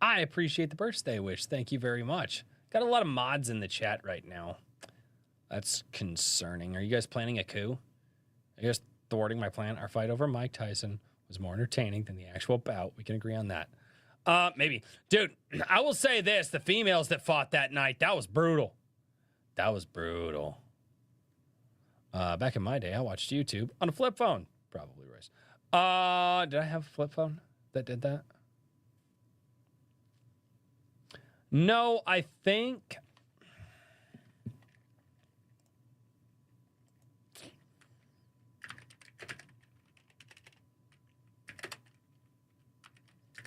I appreciate the birthday wish. Thank you very much. Got a lot of mods in the chat right now. That's concerning. Are you guys planning a coup? Are you guys thwarting my plan? Our fight over Mike Tyson was more entertaining than the actual bout. We can agree on that. Maybe. Dude, I will say this. The females that fought that night, that was brutal. That was brutal. Back in my day, I watched YouTube on a flip phone. Probably, Royce. Did I have a flip phone that did that? No, I think...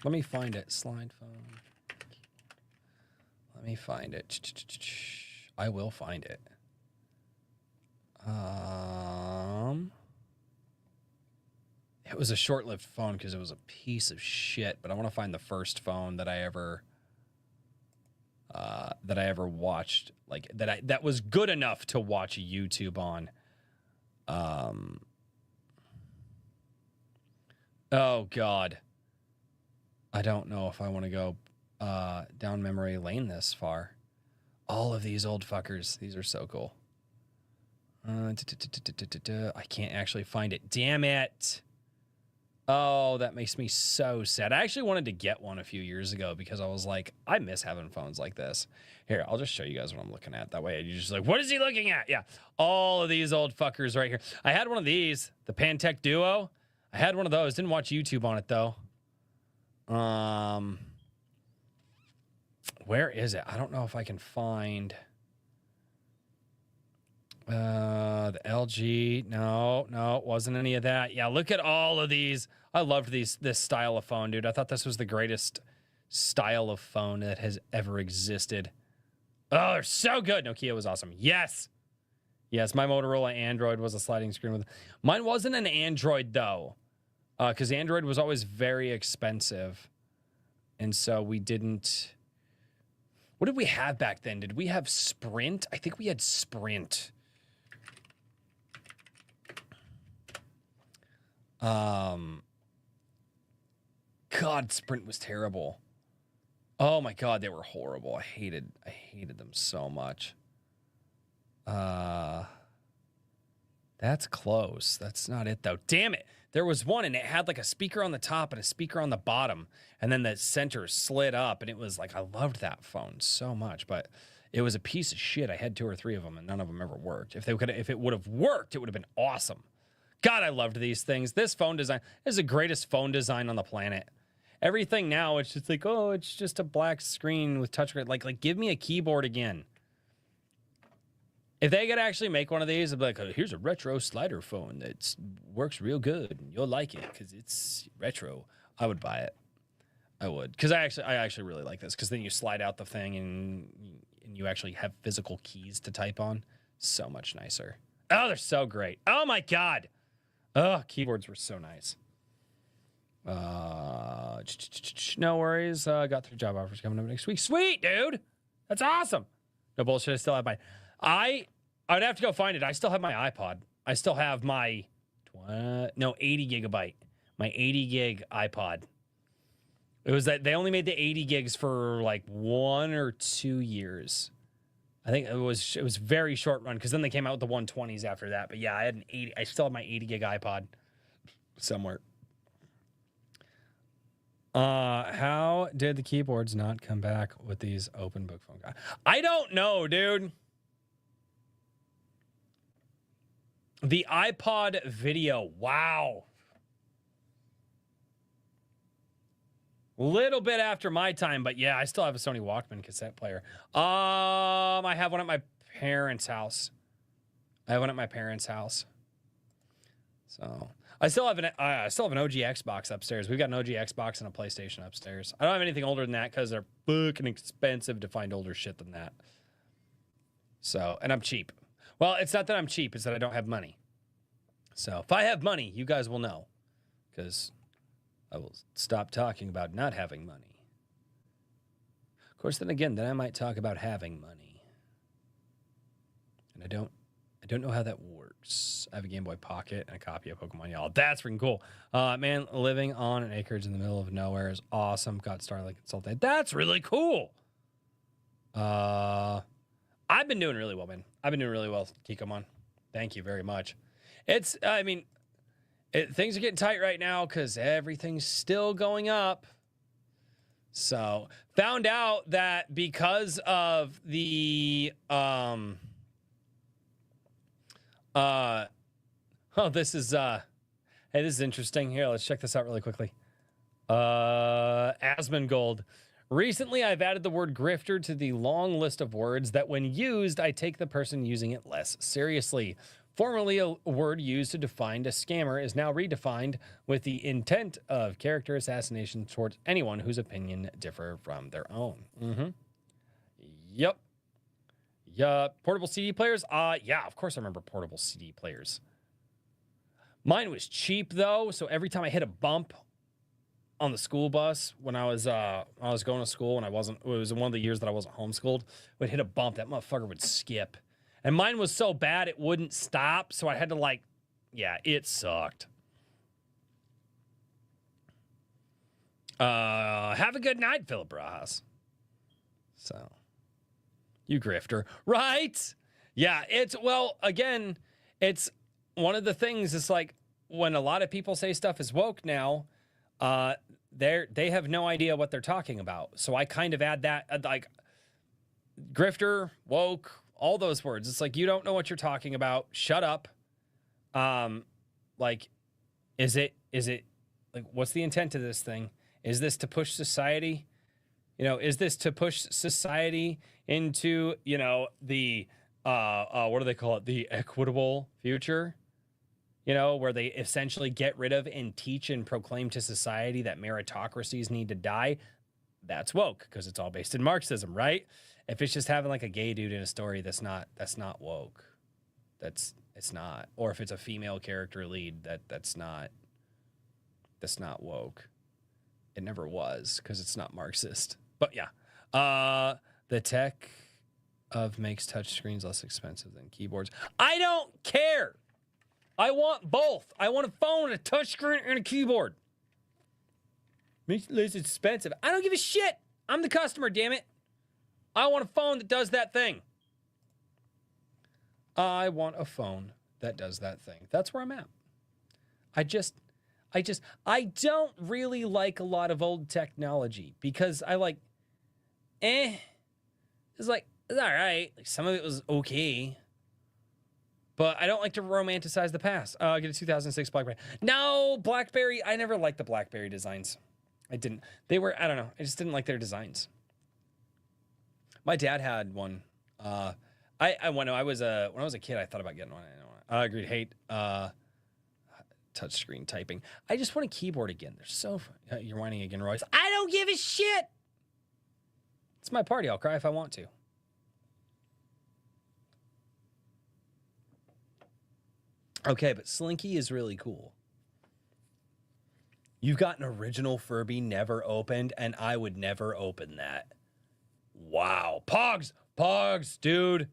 Let me find it. Slide phone. Let me find it. I will find it. It was a short-lived phone because it was a piece of shit, but I want to find the first phone that I ever watched, like that was good enough to watch YouTube on. Oh God. I don't know if I want to go down memory lane this far. All of these old fuckers. These are so cool. I can't actually find it. Damn it. Oh, that makes me so sad. I actually wanted to get one a few years ago because I was like, I miss having phones like this. Here, I'll just show you guys what I'm looking at. That way you're just like, what is he looking at? Yeah, all of these old fuckers right here. I had one of these, the Pantech Duo. I had one of those. Didn't watch YouTube on it, though. Where is it? I don't know if I can find... the LG, no, it wasn't any of that. Yeah, look at all of these. I loved this style of phone, dude. I thought this was the greatest style of phone that has ever existed. Oh, they're so good. Nokia was awesome. Yes, my Motorola Android was a sliding screen with. Mine wasn't an Android though, because Android was always very expensive, and so we didn't. What did we have back then? Did we have Sprint? I think we had Sprint. God, Sprint was terrible. Oh my God, they were horrible. I hated them so much. That's close. That's not it though. Damn it. There was one and it had like a speaker on the top and a speaker on the bottom, and then the center slid up, and it was like, I loved that phone so much, but it was a piece of shit. I had 2 or 3 of them and none of them ever worked. If it would have worked, it would have been awesome. God, I loved these things. This phone design is the greatest phone design on the planet. Everything now, it's just like, oh, it's just a black screen with touchscreen. Like, give me a keyboard again. If they could actually make one of these, I'd be like, oh, here's a retro slider phone that works real good, and you'll like it because it's retro. I would buy it. I would, because I actually really like this, because then you slide out the thing and you actually have physical keys to type on. So much nicer. Oh, they're so great. Oh my God. Oh, keyboards were so nice. No worries. Got 3 job offers coming up next week. Sweet, dude. That's awesome. No bullshit. I still have my. I would have to go find it. I still have my iPod. I still have my 80 gigabyte. My 80 gig iPod. It was that they only made the 80 gigs for like 1 or 2 years. I think it was very short run, because then they came out with the 120s after that. But yeah, I had an 80. I still have my 80 gig iPod somewhere. How did the keyboards not come back with these open book phone guys? I don't know, dude. The iPod video. Wow. Little bit after my time, but yeah, I still have a Sony Walkman cassette player. I have one at my parents' house. So I still have an OG Xbox upstairs. We've got an OG Xbox and a PlayStation upstairs. I don't have anything older than that because they're fucking expensive to find older shit than that. So, and I'm cheap. Well, it's not that I'm cheap, it's that I don't have money. So if I have money, you guys will know, because I will stop talking about not having money. Of course, then I might talk about having money. And I don't know how that works. I have a Game Boy Pocket and a copy of Pokemon Yellow. That's freaking cool. Man, living on an acreage in the middle of nowhere is awesome. Got Starlink consulted. That's really cool. I've been doing really well, man. I've been doing really well, Kikomon. Thank you very much. Things are getting tight right now because everything's still going up. So, found out that because of the this is interesting. Here, let's check this out really quickly. Asmongold. Recently, I've added the word grifter to the long list of words that when used, I take the person using it less seriously. Formerly, a word used to define a scammer is now redefined with the intent of character assassination towards anyone whose opinion differ from their own. Yep. Portable CD players? Yeah, of course I remember portable CD players. Mine was cheap, though, so every time I hit a bump on the school bus when I was going to school and it was in one of the years that I wasn't homeschooled, would hit a bump, that motherfucker would skip. And mine was so bad it wouldn't stop, so I had to it sucked. Have a good night, Philip Barajas. So, you grifter. Right? Yeah, it's one of the things, it's like when a lot of people say stuff is woke now, they have no idea what they're talking about. So I kind of add that, grifter, woke, all those words. It's like, you don't know what you're talking about. Shut up. Is it like, what's the intent of this thing? Is this to push society? Is this to push society into, the, what do they call it? The equitable future? Where they essentially get rid of and teach and proclaim to society that meritocracies need to die. That's woke, because it's all based in Marxism, right? If it's just having like a gay dude in a story, that's not woke. It's not. Or if it's a female character lead, that's not woke. It never was, because it's not Marxist. But yeah. The tech of makes touchscreens less expensive than keyboards. I don't care. I want both. I want a phone, a touchscreen, and a keyboard. Makes it less expensive. I don't give a shit. I'm the customer, damn it. I want a phone that does that thing. I want a phone that does that thing. That's where I'm at. I don't really like a lot of old technology because it's all right. Like, some of it was okay. But I don't like to romanticize the past. I get a 2006 BlackBerry. No, BlackBerry. I never liked the BlackBerry designs. I didn't. They were, I don't know. I just didn't like their designs. My dad had one. when I was a kid, I thought about getting one. I agreed. Hate touchscreen typing. I just want a keyboard again. They're so fun. You're whining again, Royce. I don't give a shit. It's my party. I'll cry if I want to. Okay, but Slinky is really cool. You've got an original Furby never opened, and I would never open that. Wow. Pogs, dude.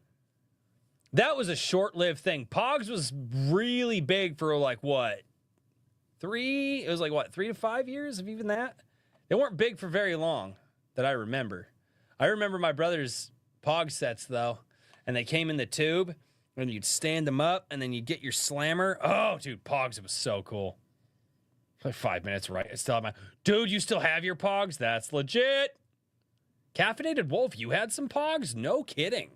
That was a short-lived thing. Pogs was really big for like what? 3 to 5 years, if even that. They weren't big for very long that I remember. I remember my brother's Pog sets though, and they came in the tube, and you'd stand them up, and then you'd get your slammer. Oh, dude, Pogs, it was so cool. Like 5 minutes, right? I still have my dude. You still have your Pogs? That's legit. Caffeinated Wolf, you had some Pogs? No kidding.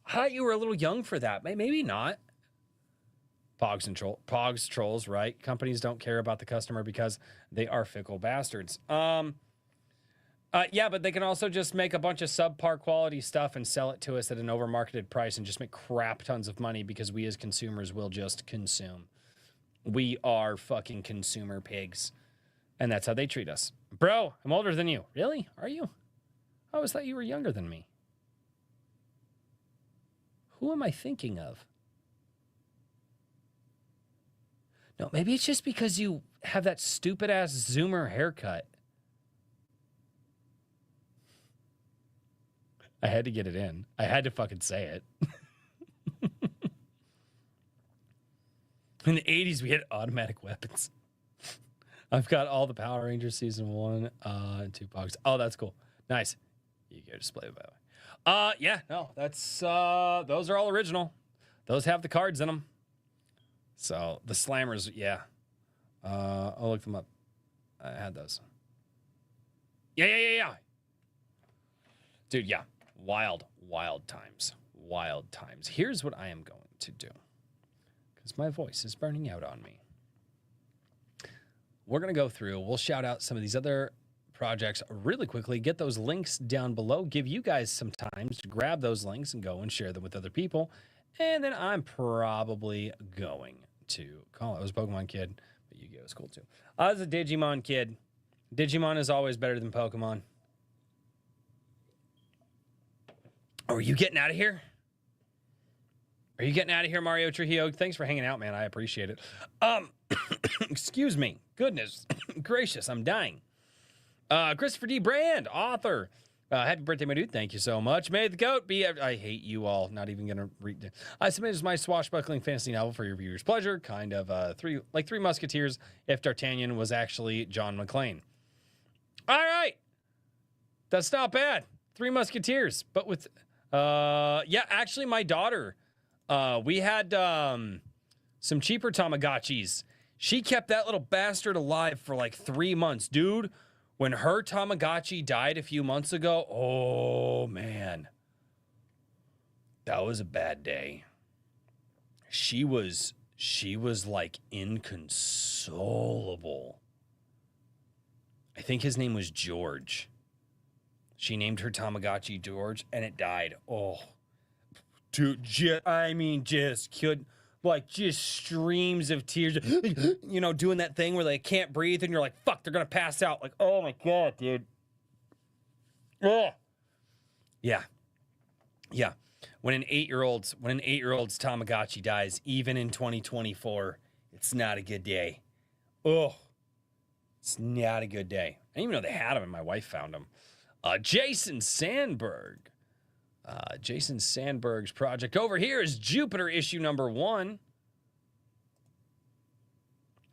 I thought you were a little young for that. Maybe not. Pogs trolls, right? Companies don't care about the customer because they are fickle bastards. Yeah, but they can also just make a bunch of subpar quality stuff and sell it to us at an overmarketed price and just make crap tons of money because we as consumers will just consume. We are fucking consumer pigs. And that's how they treat us. Bro, I'm older than you. Really? Are you? I always thought you were younger than me. Who am I thinking of? No, maybe it's just because you have that stupid-ass Zoomer haircut. I had to get it in. I had to fucking say it. In the 80s, we had automatic weapons. I've got all the Power Rangers season 1 and 2 Pogs. Oh, that's cool. Nice. You go display it by the way. Yeah, no, that's those are all original. Those have the cards in them. So the slammers, yeah. I'll look them up. I had those. Yeah. Dude, yeah. Wild times. Wild times. Here's what I am going to do. Because my voice is burning out on me. We're going to go through. We'll shout out some of these other projects really quickly. Get those links down below. Give you guys some time to grab those links and go and share them with other people. And then I'm probably going to call it. I was a Pokemon kid, but Yu-Gi-Oh! Is cool too. I was a Digimon kid. Digimon is always better than Pokemon. Oh, are you getting out of here? Are you getting out of here, Mario Trujillo? Thanks for hanging out, man. I appreciate it. Excuse me. Goodness gracious, I'm dying. Christopher D. Brand, author. Happy birthday, my dude. Thank you so much. May the goat be... I hate you all. Not even going to read... I submitted my swashbuckling fantasy novel for your viewers' pleasure. Kind of Three Musketeers if D'Artagnan was actually John McClane. All right. That's not bad. Three Musketeers. But with... yeah, actually, my daughter... we had some cheaper Tamagotchis. She kept that little bastard alive for like 3 months. Dude, when her Tamagotchi died a few months ago, oh, man. That was a bad day. She was like inconsolable. I think his name was George. She named her Tamagotchi George, and it died. Oh, dude, just could, like, just streams of tears, you know, doing that thing where they can't breathe, and you're like, fuck, they're gonna pass out. Like, oh my God, dude. Oh. Yeah. When an 8-year-old's Tamagotchi dies, even in 2024, it's not a good day. Oh, it's not a good day. I didn't even know they had them, and my wife found them. Jason Sandberg. Jason Sandberg's project over here is Jupiter issue number 1.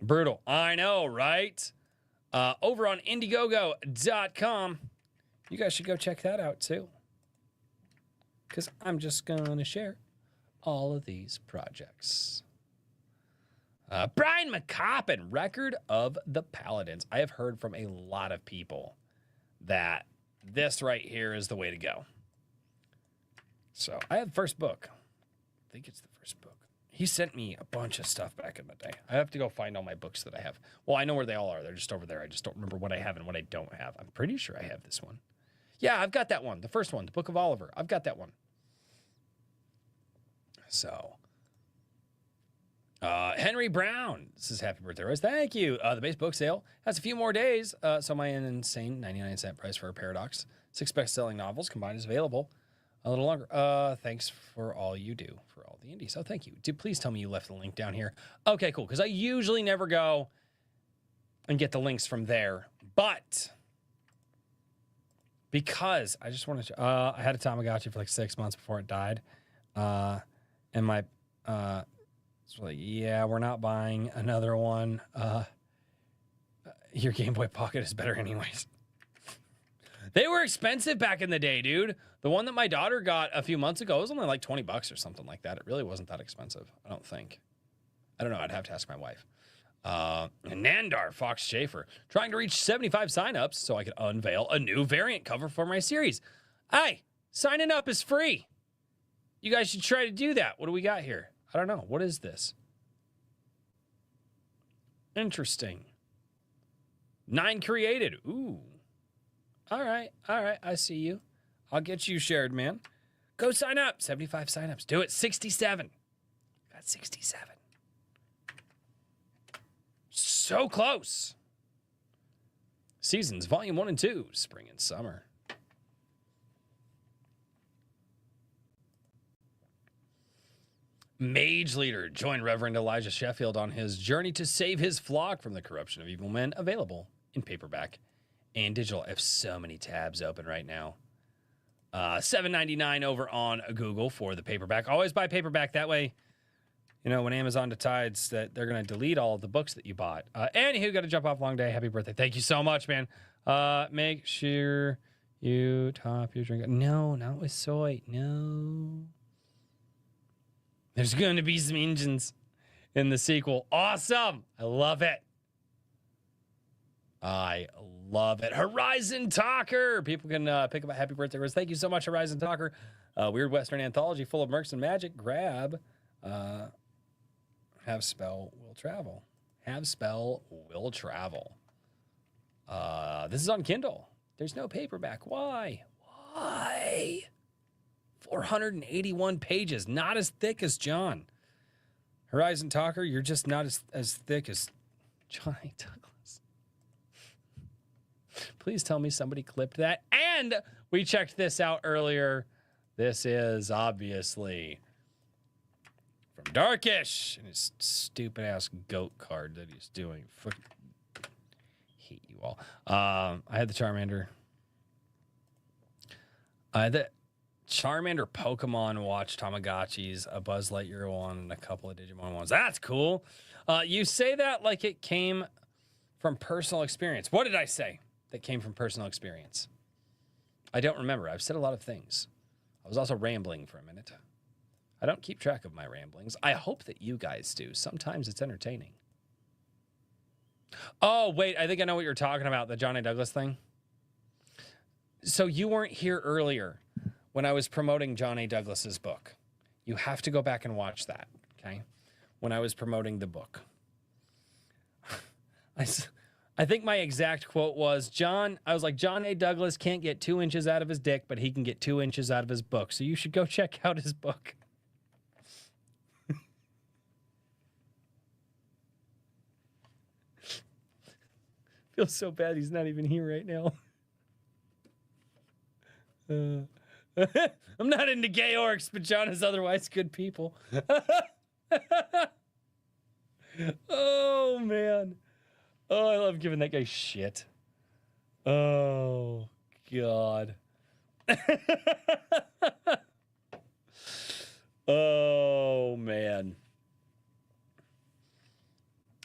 Brutal. I know, right? Over on Indiegogo.com. You guys should go check that out too. Because I'm just going to share all of these projects. Brian McCoppin, Record of the Paladins. I have heard from a lot of people that this right here is the way to go. So I have the first book. I think it's the first book. He sent me a bunch of stuff back in the day. I have to go find all my books that I have. Well, I know where they all are. They're just over there. I just don't remember what I have and what I don't have. I'm pretty sure I have this one. Yeah, I've got that one. The first one, the Book of Oliver. I've got that one. So, Henry Brown, this is happy birthday, Rose. Thank you. The base book sale has a few more days, so my insane 99-cent price for a Paradox 6 best-selling novels combined is available a little longer. Thanks for all you do for all the indies. So thank you. Please tell me you left the link down here. Okay, cool, because I usually never go and get the links from there, but because I just wanted to, I had a Tamagotchi for like 6 months before it died, and my, it's like, yeah, we're not buying another one. Your Game Boy Pocket is better anyways. They were expensive back in the day, dude. The one that my daughter got a few months ago was only like $20 or something like that. It really wasn't that expensive, I don't think. I don't know. I'd have to ask my wife. Nandar Fox Schaefer, trying to reach 75 signups so I can unveil a new variant cover for my series. Hey, signing up is free. You guys should try to do that. What do we got here? I don't know. What is this? Interesting. 9 created. Ooh. All right. All right. I see you. I'll get you shared, man. Go sign up. 75 signups. Do it. 67. Got 67. So close. Seasons, Volume 1 and 2. Spring and Summer. Mage Leader. Join Reverend Elijah Sheffield on his journey to save his flock from the corruption of evil men. Available in paperback and digital. I have so many tabs open right now. $7.99 over on Google for the paperback. Always buy paperback. That way, you know, when Amazon decides that they're going to delete all of the books that you bought. Anywho, got to jump off. Long day. Happy birthday. Thank you so much, man. Make sure you top your drink. No, not with soy. No. There's going to be some engines in the sequel. Awesome. I love it. I love it. Horizon Talker. People can pick up a happy birthday rose. Thank you so much, Horizon Talker. Weird Western anthology full of mercs and magic. Grab. Have spell will travel. Have spell will travel. This is on Kindle. There's no paperback. Why? Why? 481 pages. Not as thick as John. Horizon Talker, you're just not as thick as Johnny Douglas. Please tell me somebody clipped that. And we checked this out earlier. This is obviously from Darkish and his stupid ass goat card that he's doing. Fucking hate you all. I had the Charmander. The Charmander Pokemon Watch Tamagotchis, a Buzz Lightyear one, and a couple of Digimon ones. That's cool. You say that like it came from personal experience. What did I say that came from personal experience? I don't remember. I've said a lot of things. I was also rambling for a minute. I don't keep track of my ramblings. I hope that you guys do. Sometimes it's entertaining. Oh, wait. I think I know what you're talking about, the Johnny Douglas thing. So you weren't here earlier when I was promoting Johnny Douglas's book. You have to go back and watch that, okay? When I was promoting the book. I think my exact quote was, I was like, John A. Douglas can't get 2 inches out of his dick, but he can get 2 inches out of his book. So you should go check out his book. Feels so bad he's not even here right now. I'm not into gay orcs, but John is otherwise good people. Oh, man. Oh, I love giving that guy shit. Oh, God. Oh, man.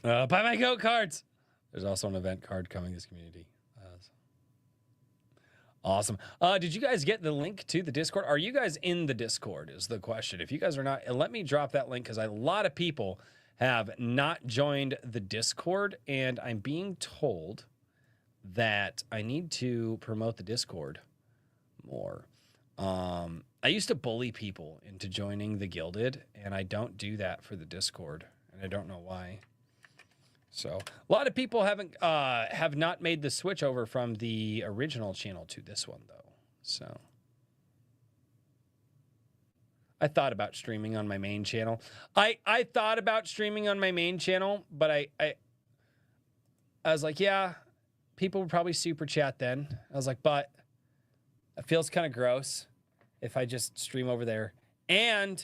Buy my goat cards. There's also an event card coming this community. Awesome. Did you guys get the link to the Discord? Are you guys in the Discord is the question. If you guys are not, let me drop that link because a lot of people have not joined the Discord, and I'm being told that I need to promote the Discord more. I used to bully people into joining the Gilded, and I don't do that for the Discord, and I don't know why. So a lot of people have not made the switch over from the original channel to this one, though. So I thought about streaming on my main channel. I thought about streaming on my main channel, but I was like, yeah, people would probably super chat then. I was like, but it feels kind of gross if I just stream over there. And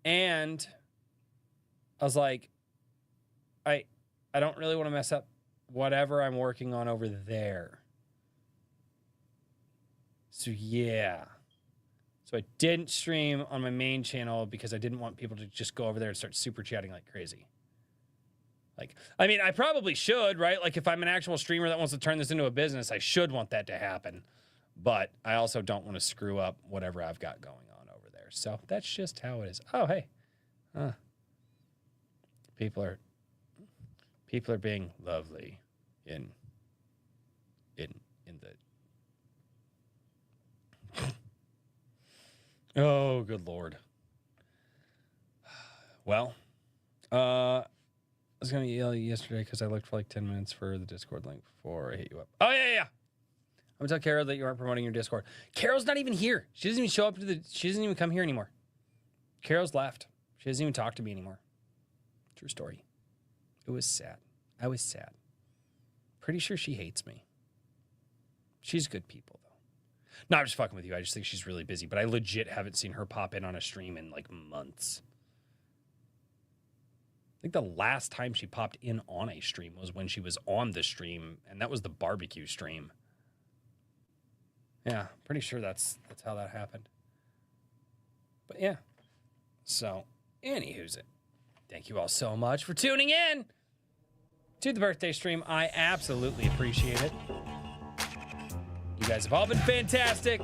I was like, I don't really want to mess up whatever I'm working on over there. So yeah. So I didn't stream on my main channel because I didn't want people to just go over there and start super chatting like crazy. Like, I mean, I probably should, right? Like, if I'm an actual streamer that wants to turn this into a business, I should want that to happen. But I also don't want to screw up whatever I've got going on over there. So that's just how it is. Oh, hey. People are being lovely in the oh, good Lord. Well, I was going to yell at you yesterday because I looked for like 10 minutes for the Discord link before I hit you up. Oh, yeah. I'm going to tell Carol that you aren't promoting your Discord. Carol's not even here. She doesn't even show up she doesn't even come here anymore. Carol's left. She doesn't even talk to me anymore. True story. It was sad. I was sad. Pretty sure she hates me. She's good people, though. No, I'm just fucking with you. I just think she's really busy, but I legit haven't seen her pop in on a stream in like months. I think the last time she popped in on a stream was when she was on the stream, and that was the barbecue stream. Yeah, pretty sure that's how that happened. But yeah. So, anywho's it. Thank you all so much for tuning in to the birthday stream. I absolutely appreciate it. You guys have all been fantastic.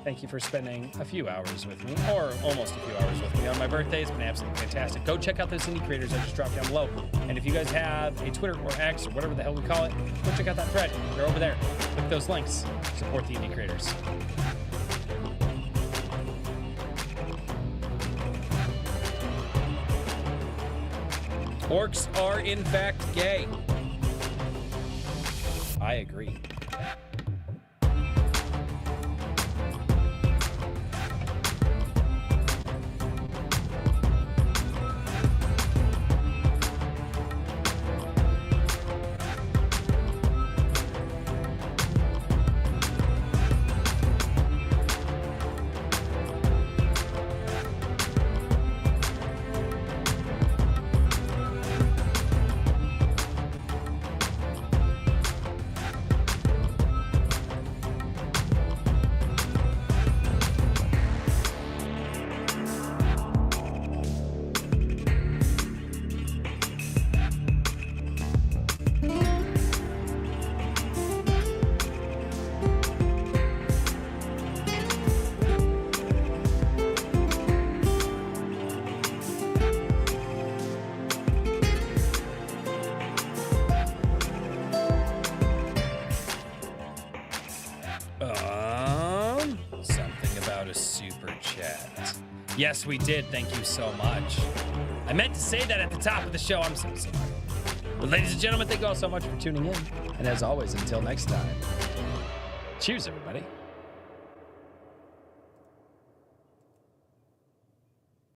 Thank you for spending a few hours with me, or almost a few hours with me on my birthday. It's been absolutely fantastic. Go check out those indie creators I just dropped down below. And if you guys have a Twitter or X or whatever the hell we call it, go check out that thread. They're over there. Click those links. Support the indie creators. Orcs are in fact gay. I agree. Something about a super chat. Yes, we did. Thank you so much. I meant to say that at the top of the show. I'm so sorry. But ladies and gentlemen, thank you all so much for tuning in. And as always, until next time, cheers, everybody.